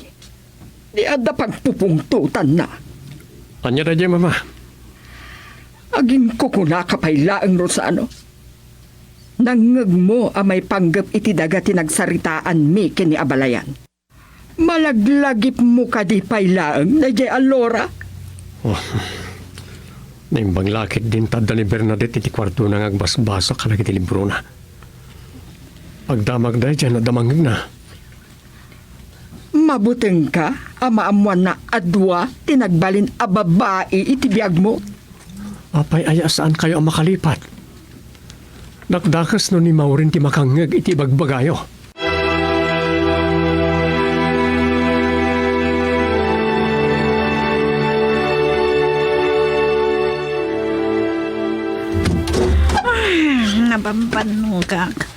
Di ada pagpupungtutan na. Anya na dyan, mama. Aging kukuna kapaylaang Rosano. Nangag mo amay panggap iti daga tinagsaritaan mi kini Abalayan. Malaglagip mo ka di paylaang na jay Alora. Oh. Naimbang lakit din tada ni Bernadette iti kwarto nang agbasbasa ka lagi ti libro na. Pagdamag dahi dyan, nadamangig na. Mabuteng ka, amaamuan na adwa, tinagbalin a babae iti biyag mo. Apay aya saan kayo ang makalipat? Nakdakas no ni Maurin ti makangag iti bagbagayo. Nabambanugag.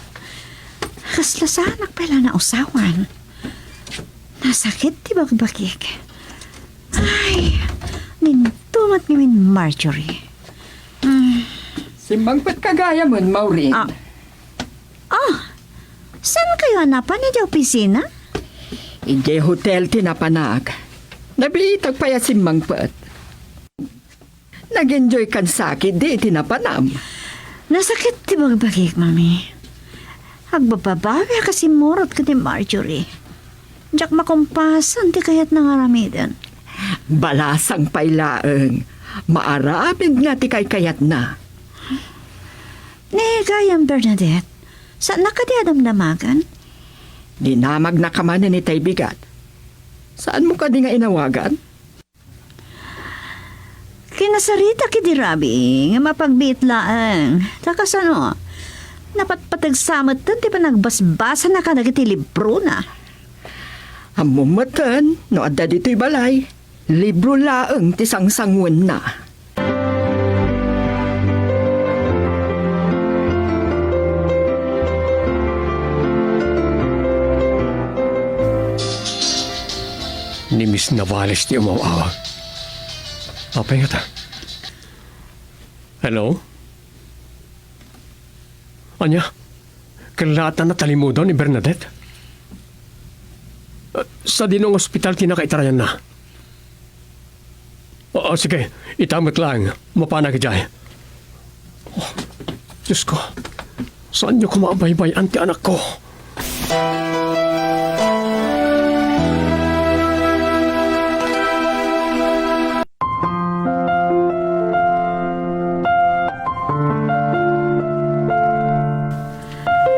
Kaslasanak pala na usawan. Nasakit ti bagbagik. Ay, nintumat ni Marjorie. Simbangpat kagaya mo, Maureen. Saan kayo hanapan ni opisina? Ije hotel tinapanag. Nabiitag pa ya simbangpat. Nag-enjoy kan sakit di tinapanam. Nasakit ti bagbagik, mami. Agbababawi kasi murot ka ni Marjorie. Diyak makumpasan ti kayat nangaramidan. Balasang pailaeng. Maarapid nga ti kay kayat na. Gayam Bernadette, saan na ka di adamdamagan? Dinamag na kamanin ni tay bigat. Saan mo ka di nga inawagan? Kinasarita ki di Rabi, nga mapagbiitlaang. Takas ano, napatpatagsamat tan ti pa nagbasbasa na ka nagiti libro na. Amumatan, no adda dito'y balay. Libro laeng ti sangsangwan na. Ni Miss Navales ti umawawag. Apay nga ta. Hello? Anya? Kalatan na talimudaw ni Bernadette? Sa dinong ospital kinakaitarayan na. Oo, sige. Itamot lang. Mapana ka dyan. Oh, Diyos ko. Saan niyo kumabaybay anti anak ko?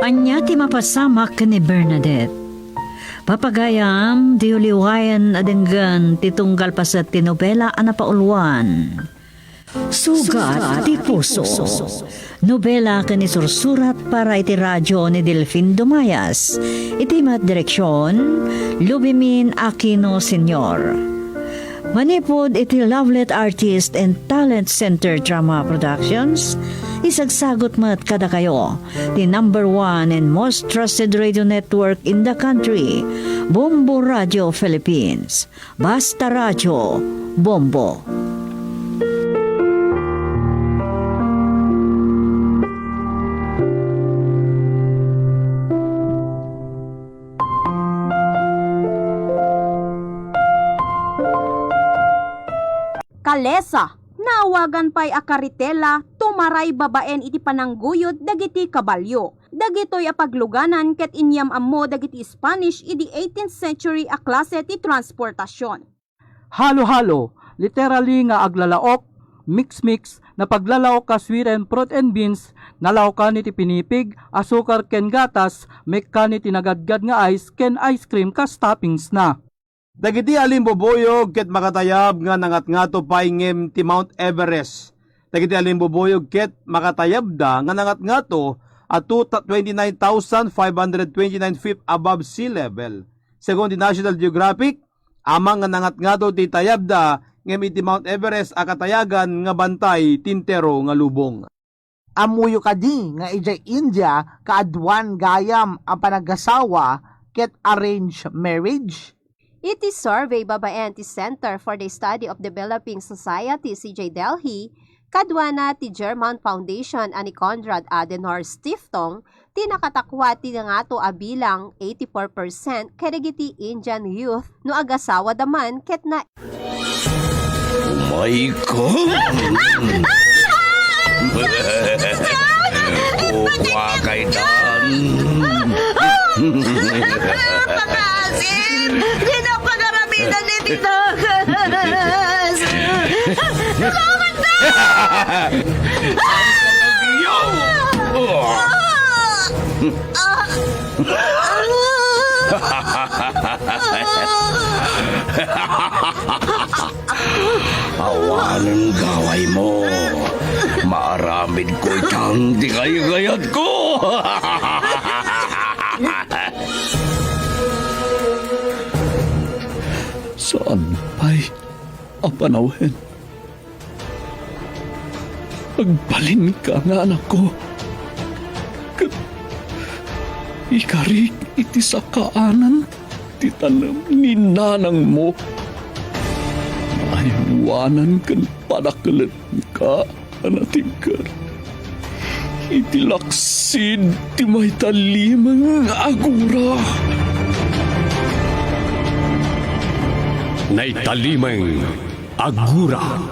Anya ti mapasamak ni Bernadette. Papagayam, di uliwayan adenggan titunggal pa sa tinobela anapauluan. Sugat ti puso. Nobela kani sursurat para iti radyo ni Delfin Dumayas. Iti mat direksyon, Lubimin Aquino Sr. Manipod iti Lovelet Artist and Talent Center Drama Productions. Isagsagot mat kada kayo, the #1 and most trusted radio network in the country, Bombo Radio Philippines. Basta Radio, Bombo. Kalesa, naawagan pa'y akaritela, tumaray babaen iti panangguyod dagiti kabalyo. Dagitoy apagluganan ket inyam ammo dagiti Spanish iti 18th century a klase ti transportasyon. Halo-halo, literally nga aglalaok, mix-mix, na paglalaok ka sweeten fruit and beans, nalaokan iti pinipig, asukar ken gatas, mekkan iti nagadgad nga ice ken ice cream kas toppings na. Dagiti alimboboyog ket makatayab nga nangat-ngato paingem ti Mount Everest. Dagiti alimboboyog ket makatayab da nga nangat-ngato at 29,529 feet above sea level. Según di National Geographic, amang nga nangat-ngato ti tayab da ngem iti Mount Everest akatayagan nga bantay tintero nga lubong. Amuyo kadi nga ijay India kaadwan gayam ang panagasawa ket arranged marriage. Iti survey babaen ti Center for the Study of Developing Society CJ Delhi Kadwana ti German Foundation ani Konrad Adenauer Stiftung, ti nakatakwa ti nga to abilang 84% kadagiti Indian youth no agasawa daman ket na My God! Kuha kay Dan! Makasin! Di na pagaramitan ni Tito! Salamat na! Awanan gaway mo. Maaramid ko itang di kayagayat ko. Saan pa'y apanawin? Agbalin ka nga anak ko. Ikarik iti sa kaanan, titanam ni nanang mo. Aywanan kan padakalan ka, anatingkar. Iti laksid, ti may talimang agura. Naitalimang agura.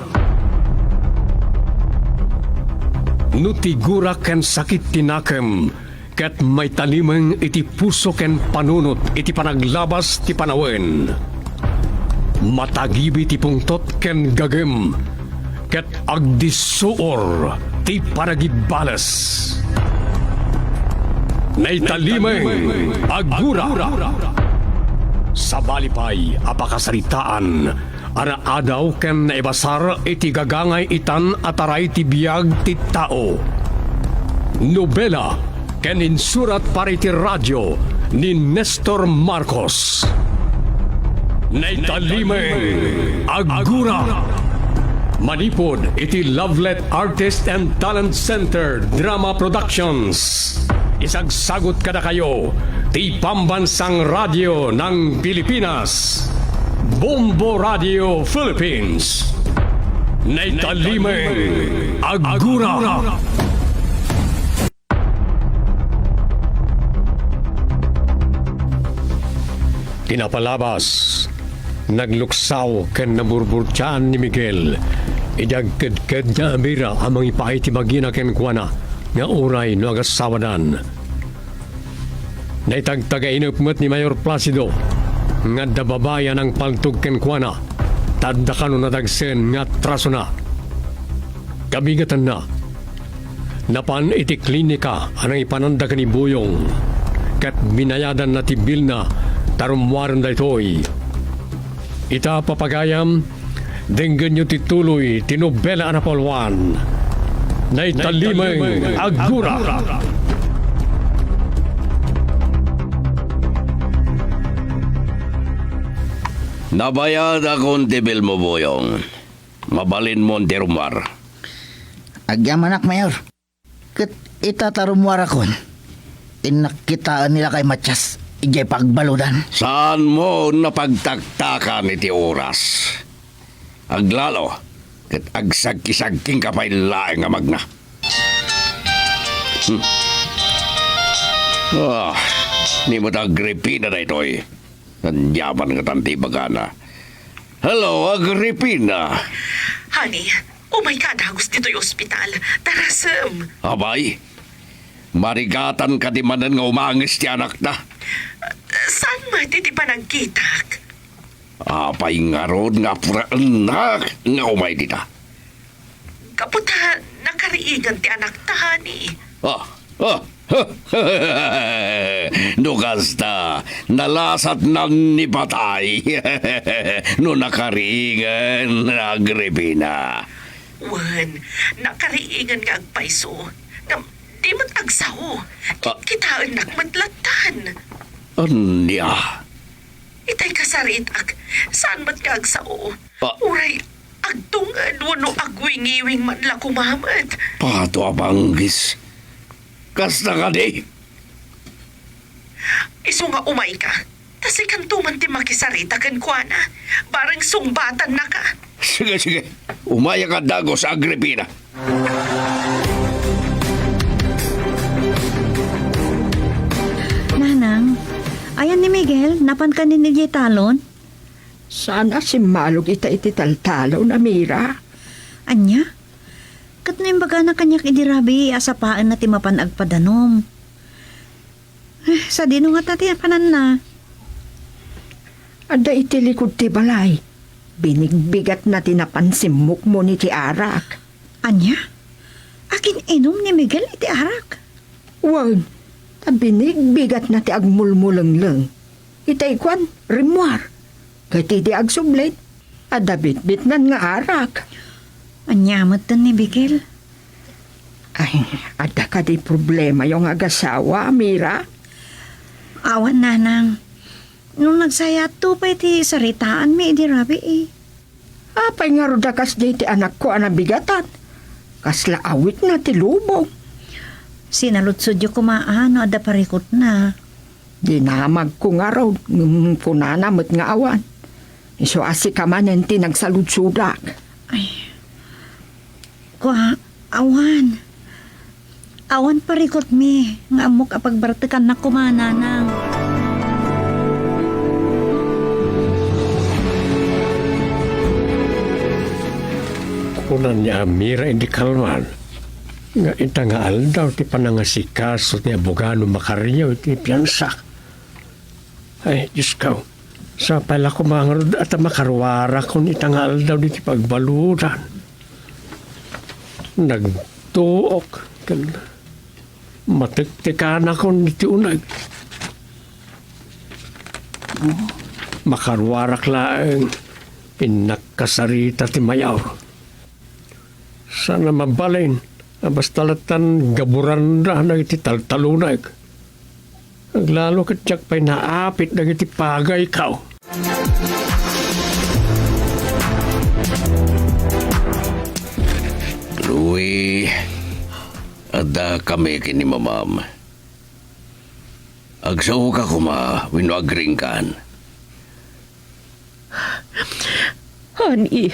Nutigura ken sakit tinakam, ket may talimang iti puso ken panunot iti panaglabas ti panawen. Matagibi ti pungtot ken gagem, ket agdisuor ti paragibalas. Naitalimang agura. Sa balipay apakasaritaan, araadaw ken naibasar iti gagangay itan ataray ti biyag ti tao. Nobela ken insurat para iti radyo ni Nestor Marcos. Naitalimeng agura. Manipod iti Lovelet Artist and Talent Center Drama Productions. Isagsagot kada kayo ti pambansang radyo ng Pilipinas, Bombo Radio Philippines. Naitalimeng agura. Pinapalabas, nagluksaw ken naburburtian ni Miguel. Idagked-ked niya amira amang ipay ti magina ken kuana nga uray no agasawadan. Naitagtagainop met ni Mayor Placido nga dababayan ang paltog ken kuana tadda kano nadagsen nga traso na. Kabigatan na napan iti klinika anang ipananda ni Buyong ket binayadan na ti bil na tarumwaran da ito'y. Ita papagayam, denggan nyo tituloy, tinobela anapolwan. Naitalimeng agura. Nabayad akong tibil mo, Boyong. Mabalin mo ang tirumar. Agyam anak mayor. Ket itatarumwar akon. Tinakitaan nila kay Matyas. Ijay pagbaludan. Saan mo napagtaktakan iti oras? Aglalo, ket agsagkisagking kapay laeng nga magna. Ni mo Agripina na ito'y. Nanyaman nga tanti bagana. Hello, Agripina. Honey, oh my God, hagos dito'y ospital. Tarasem. Abay, marigatan ka di manan nga umangis ti anak na. Saan mo di pa nagkitak? Apay nga rod nga puraanak nga umay dita. Kaputa, nakariigan ti anak ta, honey. Nukasta, nalasat na ni patay. No nakariingan, Agripina. Wan, nakariingan nga agpaiso. Di mo't agsaw. Kitaan nakmadlatan. Anya? Itay kasarit saan mo't nga agsaw? Uray, agtungad wano agwingiwing man la kumamat. Pato abanggis. Kasta ka di? Iso nga umay ka. Tas ikantuman ti makisarita kan kuana. Barang sungbatan na ka. Sige, sige. Umaya ka dago sa Agripina. Nanang, ayan ni Miguel, napan ka ni Nijay Talon? Sana si Malog iti taltalaw na Mira. Anya? Kat na yung baga na kanyak idirabi, asapaan na timapan agpadanom. Sa dino nga tati panan na. Ada iti likod ti balay. Binigbigat na tinapansimok mo ni ti arak. Anya? Akin inom ni Miguel iti arak. Wag, binigbigat na ti agmulmuleng-leng. Itay kwan, rimwar. Kati di agsublit. Ada bitbit nan nga arak. Anyamot tan ni Miguel. Ay, ada ka di problema yung agasawa, Mira. Awan nanang. Nung nagsayat to pa iti saritaan mi iti rabi eh. Apay nga rodakas di ti anak ko anabigatan. Kasla awit na ti lubong. Sinalutsod yung kumaan o ada parikot na. Dinamag ko nga raw, punanamot nga awan. Iso asi ka manen ti nagsalutsudak. Ay, kwa, awan. Awan parikot mi, nga amok apagbartikan na kumana nang. Kunan niya Mira hindi kalman. Nga itangaal daw ti panangasikaso ni abogano Makaryo iti piyansak. Ay, Diyos ka. Sa pala ko mga at makarwara kung itangaal daw di ti pagbaluran. Nagtuok. Matiktikan ako niti unag. Makarwarak laeng pinakasarita ti mayaw. Sana mabalin. Basta latan gaburan na iti taltalunag. Lalo katsak pa'y naapit na iti pagay ikaw. Louie, ada kami kini mamam. Agsaw ka kuma, winwagring kan. Honey,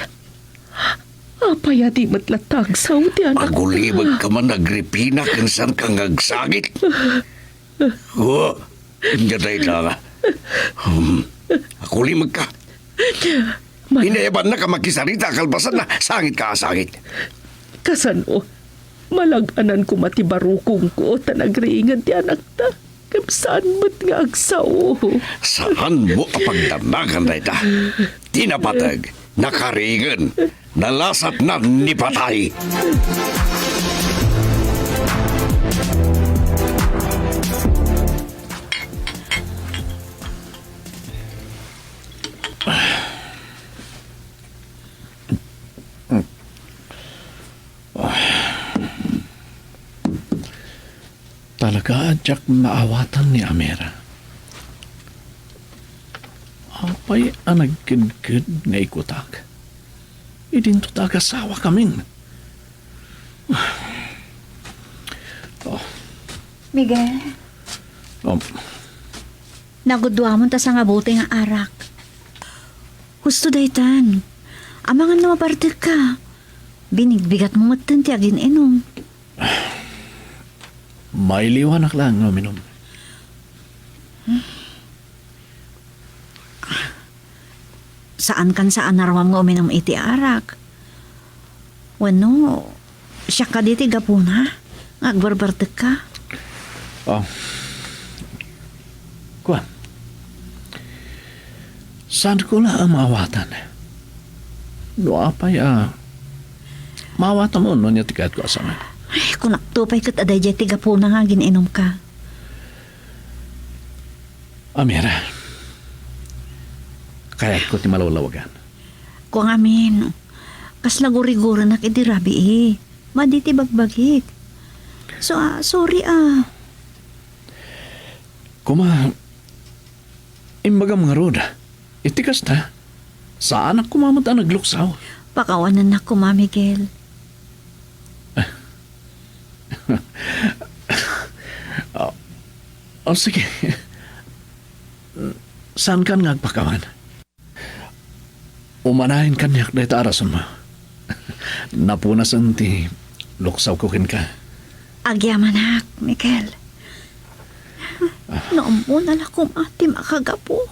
apay ati matlatag sa uti anak. Pagulibag ka man Agripina kung saan kang agsagit. Jaday lang. Ako limag ka. Inayaban na ka makisarita kalbasan na sangit ka asangit. Kasano, malaganan ko matibarukong ko tanagringan ti anak ta. Kapsaan mo't nga agsaw. Saan mo apagdamagan na ita? Tinapatag, nakaringan, nalasat na ni patay. Talaga adyak maawatan ni Amira. Apay ang nagkid-kid nga ikutak. Idin to tagasawa kaming. Miguel, Nagudwa mo ta sa nga buti nga arak. Gusto daytan. Amangan na mapartik ka. Binigbigat mo matan ti agin inom. May liwanak lang nga minom. Saan kan saan narawam nga uminom iti arak? Wano, siya ka diti gapuna. Agbarbartik ka. Kuan. Saan ko na ang maawatan? Doa pa maawatan mo no niya tikat ko asama. Ay, kung naktupay kat aday jay tiga po na nga gininom ka. Amira, kayat ko ti malawlawagan. Kung amin, kas laguri-guri na kidirabi eh. Maditi bagbagik. So, sorry Kuma, imbaga mga roda, itikas na. Saan ako mamata nagluksaw? Pakawanan na ko, Ma Miguel. Sige. Saan ka nagpakawan? Umanahin kanyak dahil aras mo. Napunasan ti luksaw ko kin ka. Agyamanak, Miguel. Noong muna na kumati makagapo.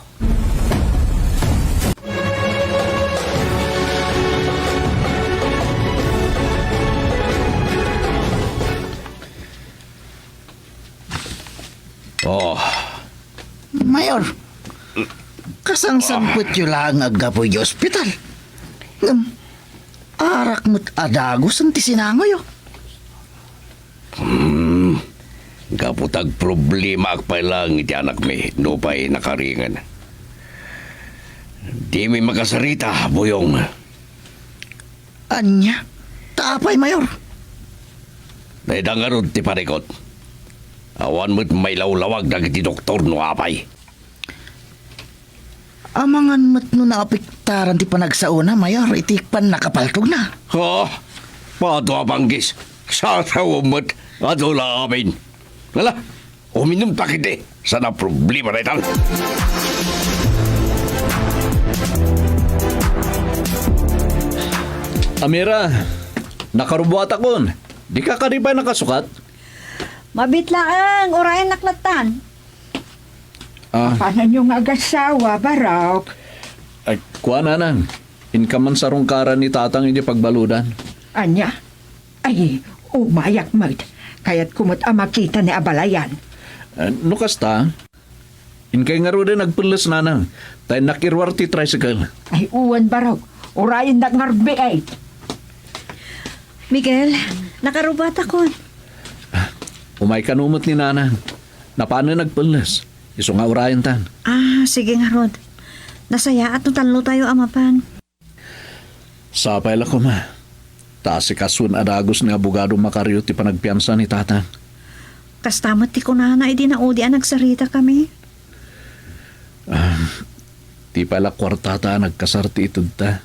Oh, Mayor, kasangsampot yun lang agapoy di ospital. Arak mo't adagos ang tisinangoy. kaputag problema akpay lang iti anak mi, no pa'y nakaringan. Di mi makasarita, Buyong. Anya, taapay, Mayor. Naidangarod ti parikot. Awan mo't may lawlawag dagiti doktor no apay. Amangan mo't no naapiktaran ti panagsauna, Mayor, itikpan nakapaltog na. Ha? Pato abanggis. Sasawa mo't adula amin. Lala, uminom takiti. Sana problema na itang. Amira, nakarubuat akon. Di ka karibay nakasukat? Mabitlaang, orayan naklatan. Paano nyo nga agasawa, Barok? Ay, kuha na nang. Inkaman sa rungkaran ni tatang hindi pagbaludan. Anya? Ay, umayak mat. Kaya't kumot ang makita ni Abalayan. Nukas ta, inkay nga rin nagpulis na nang. Tayo nakirwar ti tricycle. Ay, uwan, Barok. Orayan na ngarbi ay. Miguel, nakarubat ako. Umay kanumot ni Nana. Napano nagpulis? Iso nga urayan tan. Sige nga, Rod. Nasaya at tanlo tayo amapan. Sapay lang ko ma. Taas si kasun adagos ni abogado Macario ti panagpiansa ni tatang. Kastamat ti ko na idi na udi ang nagsarita kami. Ti pala kwartata nagkasarti itod ta.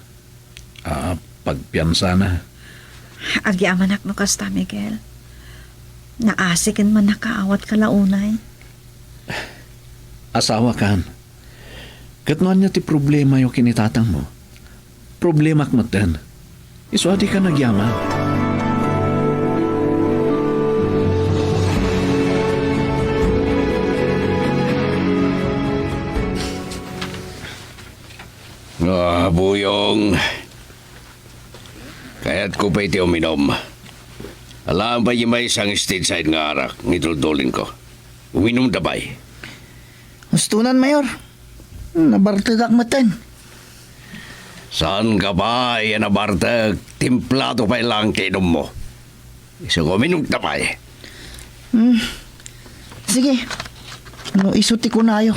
Pagpiansa na. Agyamanak no kasta, Miguel. Naasikin man nakaawat kalaunay. Asawa kan. Katnoan niya ti problema yung kinitatang mo. Problema kmat din. Iso adi ka nagyaman. Buyong. Kaya't ko pa iti uminom. Alam ba yung may isang stage side nga arak, ngitultulin ko. Uminom dabay. Gustunan, Mayor. Nabartagak matan. Saan ka ba yan nabartag? Timplado pa ilang kinom mo. Isa ko uminom dabay. Sige. No, isuti ko na ayo.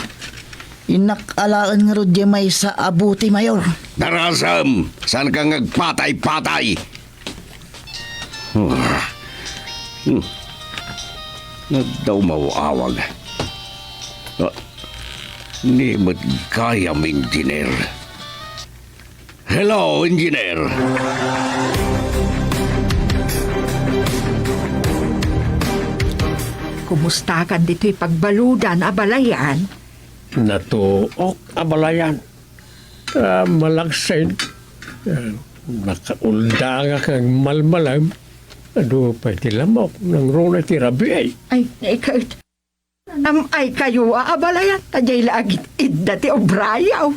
Inakalaan nga ro may sa abuti, Mayor. Darasam! Saan ka ngagpatay-patay? Nagdaw mauawag. Ni magkayam, engineer. Hello, engineer. Kumusta kan dito'y pagbaludan, Abalayan? Natuok, Abalayan. Malagsain. Nakaulda nga kang malmalam. Ado pa iti lamok ng rona ti rabi ay. Ay, ikot. Ay kayo, Abalayan. Tajay lagit idda ti obrayaw.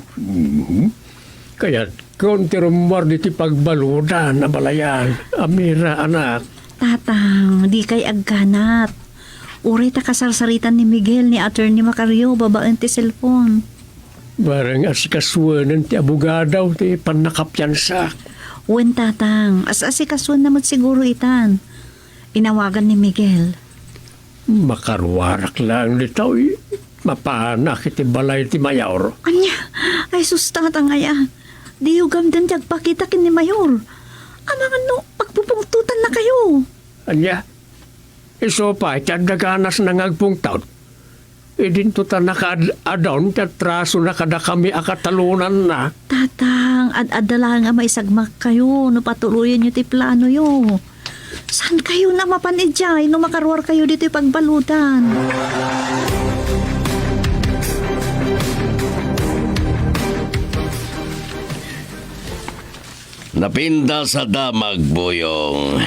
Kaya kung ti rumor di ti pagbaludan, Abalayan. Amira, anak. Tatang, di kay agkanat. Uray ta kasarsaritan ni Miguel ni Attorney Macario babaan ti cellphone. Barang asikasuanan ti abogadaw ti panakapyansa. Wen tatang, asikasuan naman siguro itan. Inawagan ni Miguel. Makarwarak lang nito eh. Mapanak iti balay ti mayor. Anya, ay sustatang ngaya. Di ugam din tiyagpakita kin ni Mayor. Amang ano, pagpupungtutan na kayo. Anya, iso pa, tiyagdaganas na ngagpungtaw. Idinto ta nakadaon, tiyatraso na kada kami akatalunan na. Tatang, ad-adala nga maisagmak kayo, no patuloyan nyo ti plano yo. Saan kayo na mapanidjay, no makarwar kayo dito pagbalutan? Napinda sa damag, Boyong.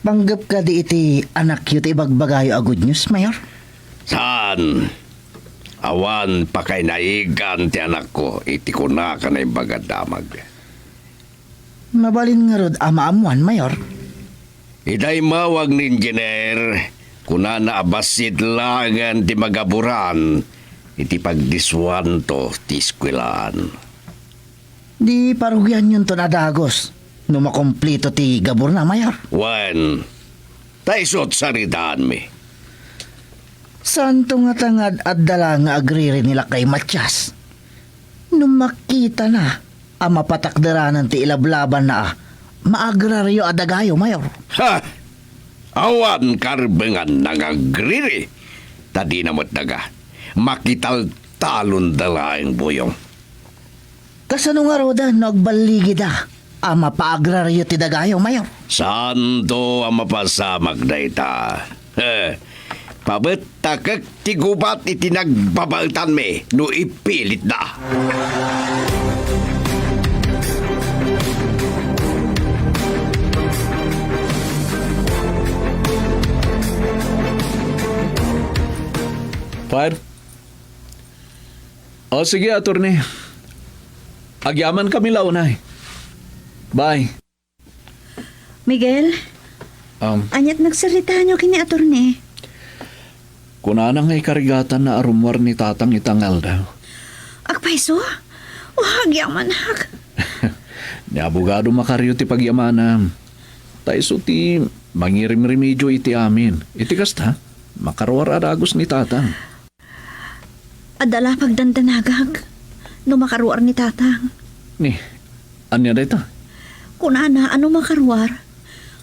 Panggap ka di iti anak yu ti bagbagayo a good news, Mayor? Saan? Awan pa kay naigan ti anak ko, iti ko na ka na bagadamag. Mabalin nga rod ama-amuan, Mayor. Iday mawag ni engineer, kuna na abasid langan ti magaburan, iti pagdiswan to ti eskwelaan. Di parugyan yun to na dagos. No makomplito ti gabur na, Mayor. Wan, taisot saritaan mi. Santo nga tangad at dala nga agriri nila kay Matyas. Nung makita na, ang mapatakdaranan ti ilablaban na maagraryo adagayo, Mayor. Ha! Awan karbengan nangagriri. Tadi namot daga. Makital talon dalaing Boyong. Kasano nga roda nagbaligid ang mapaagraryo ti dagayo, Mayor. Santo ang mapasamag na ita. Pabetakak ti gubat iti nagbabautan me no ipilit na. Fire. O sige, attorney. Agyaman kami launay. Bye. Miguel, anyat nagsalita nyo kini attorney. Kunana nga ikarigatan na arumwar ni tatang itangal daw. Akpaiso? Wag yaman hak. Ni abogado makaryo ti pagyamanam. Taiso ti mangirim remedyo iti amin. Iti kasta, makarwar adagos ni tatang. Adala pagdandanagag. No makaruar ni tatang. Ni, anya da ito? Kunana, ano makaruar?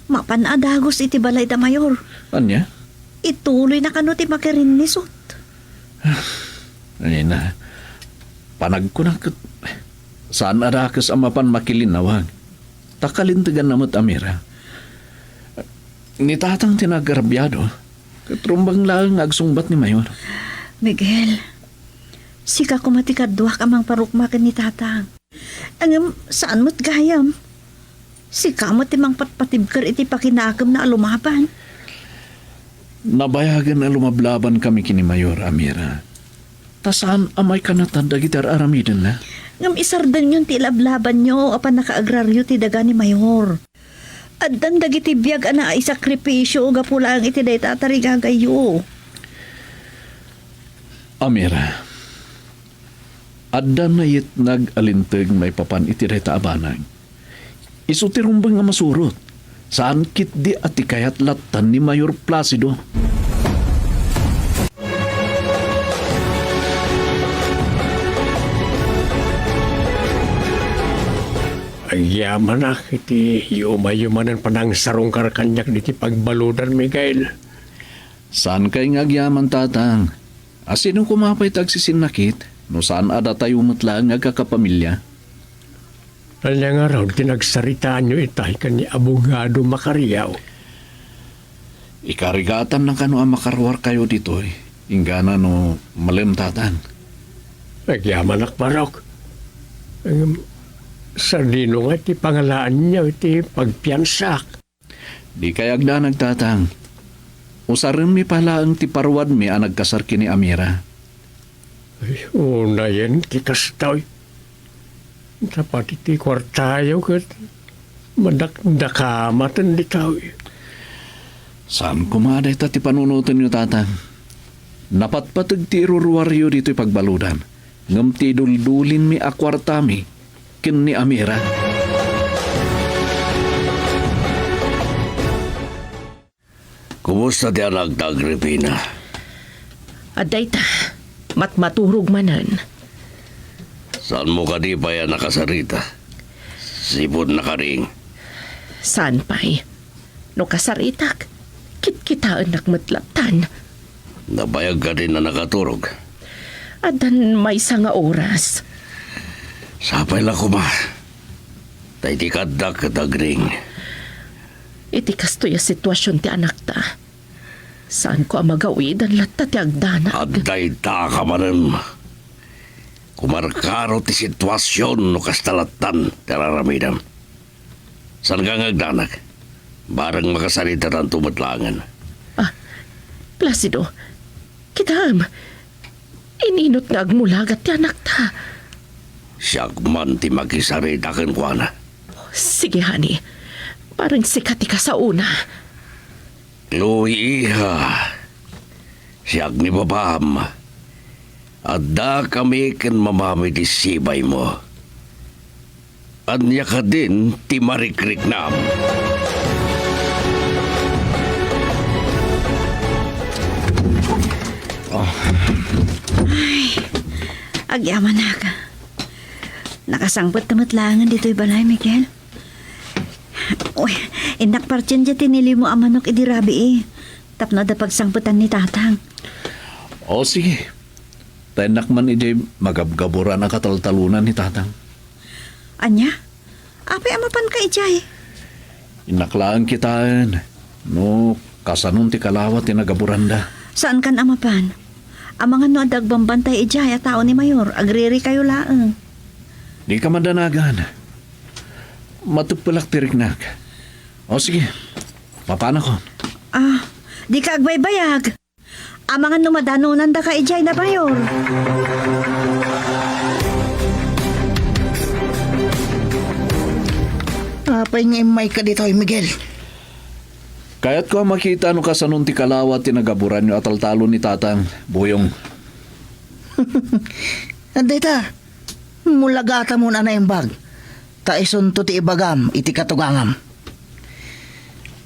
Mapanadagos iti balay da mayor. Anya? Ituloy na kano ti makirin ni Sot. Ay na, panag ko na saan arakas ang mapan makilinawag. Takalintigan namot amira. Ni tatang tinagarabyado. Katrumbang lang agsungbat ni Mayor. Miguel, sika kumatikadwa kamang parukmakan ni tatang. Ang saan mo't gayam? Sika mo timang patpatibkar iti pakinakam na alumaban. Nabayagan na lumablaban kami kini Mayor Amira. Tasaan amay kanatan dagitar aramiden na? Ngam isardan yun ti lablaban nyo apan nakaagraryo ti daga ni Mayor. Addan dagiti biyag ana ay sakripisyo o gapula ang iti day tatarigagayo. Amira, addan na yit nag-alintag may papan iti day taabanang. Isutirumbang nga masurot. Saan kit di ati kayat latan ni Mayor Placido? Ang yaman na iti yumayumanan panang sarong karkanyak diti pagbaludan, Miguel. Saan kay ngagyaman tatang? Asinong kumapay tagsisinakit? No saan ada tayo matlang ngagkakapamilya? Kanya nga raw, tinagsaritaan nyo itay kani abogado Makariyaw. Ikarigatan na kano ang makarwar kayo dito eh. Ingana no malimtatan. Nagyaman akbarok. Sardino nga iti pangalaan niya iti pagpiyansak. Di kayag na nagtatang. Usarin mi pala ang tiparwad mi ang nagkasarki ni Amira. Ay, una yan, tikastaw. Dapat iti kwartayo kat madakdakamat di tao. Saan kumaday ta ti panunutan nyo tatang? Napatpatag ti iruruwaryo dito'y pagbaludan. Ngam ti duldulin mi akwartami kin ni Amira. Kumusta ti anak da Agripina? Aday ta, matmaturog manan. Saan mo ka di pa yan nakasarita? Sipod na ka ring. Saan pa'y? No kasaritak, kit-kitaan nakmatlatan. Nabayag ka din na nakaturog. Adan may nga oras. Sapay lang kuma. Tay di kadak katagring. Iti kasto ya sitwasyon ti anak ta. Saan ko ang magawid ang latta ti agdanag? Aday ta ka manem. Kumarkaro ti sitwasyon no kastalatan tararamidam. San ka ngagdanak? Barang makasalita ng tumatlangan. Placido, kitam, ininot nga agmulagat ti anak ta. Siyak man ti magisarita ken kuana. Sige, honey. Parang sikat ka sa una. Chloe, iha. Siyak ni babam. Adda kami ken mamami ti sibay mo. Anya ka din ti marikrik nam. Ay, agyaman na ka. Nakasangpot tamatlangan dito'y balay, Miguel. Uy, inak partyan dyan tinili mo ang manok idirabi eh. Tapno da pagsangputan ni tatang. O sige. Tenak man ide magabgaburan ang kataltalunan ni tatang. Anya? Apay amapan ka ijay? Inaklaan kitaan. No, kasanun ti kalawat ti nagaburanda. Saan kan amapan? Ang mga no adagbambantay ijay at tao ni Mayor. Agriri kayo laang. Di ka mandanagan. Matupulak tiriknak. O sige, mapana ko. Di ka agbaybayag. Ang mga numadanunan da ka ijay na Mayor. Apay nga imay ka dito, Miguel. Kaya't ko makita no kasanun ti kalawat ti nagaburan nyo ataltalo ni tatang, Buyong. Anday ta, mulagata mo na yung bag. Taison to ti ibagam, iti katugangam.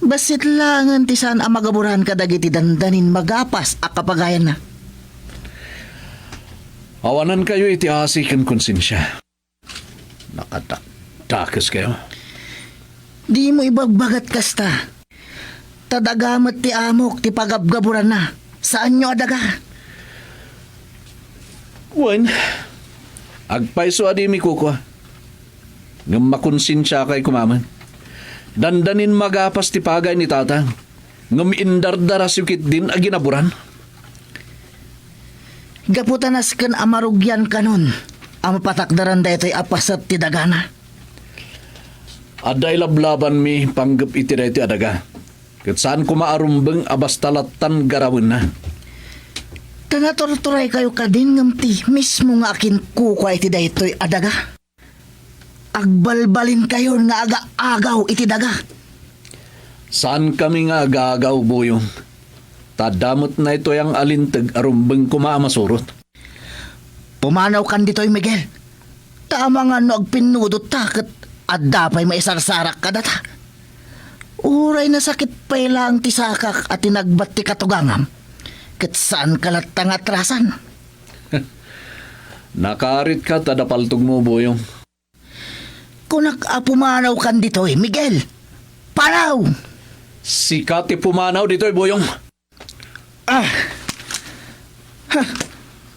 Basit langan ti saan ang magaburan ka dagiti dandanin magapas a kapagayan na. Awanan kayo iti asikan konsensya. Nakataktakas kayo. Di mo ibagbagat kasta. Tadagamat ti amok ti pagabgaburan na. Saan nyo adaga? Wen, agpaiso adi mi kukwa. Ngam makonsensya kay kumaman. Dandanin magapas ti pagay ni tatang. Ngam indardara sukit din a ginaburan. Gaputanas kan amarugyan kanon. Ang patakdaran daytoy apasat ti dagana. Aday lablaban mi panggap iti dayti adaga. Kat saan ko maarumbeng abastalatan garawin na. Tanatorturay kayo kadin ngamti mismo nga akin kukway iti daytoy adaga. Agbalbalin kayo nga aga-agaw iti daga. Saan kami nga agagaw, Buyong? Tadamot na ito yung alintag arumbeng kumamasurot. Pumanaw kan dito'y Miguel. Tama nga no agpinudot takot at dapay maisarsarak ka data. Uray na sakit pa ilang tisakak at tinagbat ti katugangam. Kat saan kalatang atrasan? Nakarit ka tadapaltog mo, Buyong. Kung pumanaw kan dito'y Miguel. Panaw! Sikati pumanaw dito'y Buyong.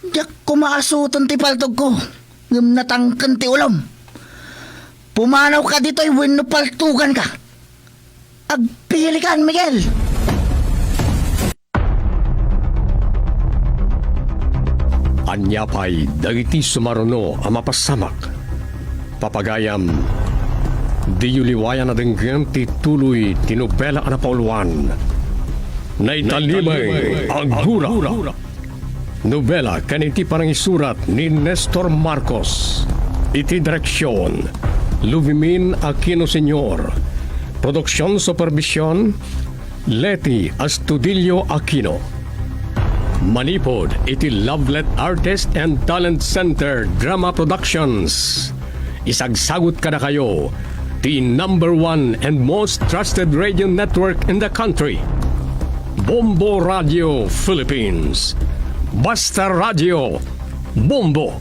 Diyak kumaasutan ti paltog ko. Ngam natangkan ti ulam. Pumanaw ka dito'y wenno paltugan ka. Agpili kan, Miguel! Anyapay dagiti sumaruno ang mapasamak. Papagayam, di yuliwayan na denggan ti tuloy tinubela na pauluan. Naitalimay ang gura. Nobela kaniti parang isurat ni Nestor Marcos. Iti direksyon, Luvimin Aquino Sr. Produksyon Supervision, Leti Astudillo Aquino. Manipod iti Lovelet Artist and Talent Center Drama Productions. Isagsagot ka na kayo, the #1 and most trusted radio network in the country. Bombo Radio Philippines. Basta Radio. Bombo.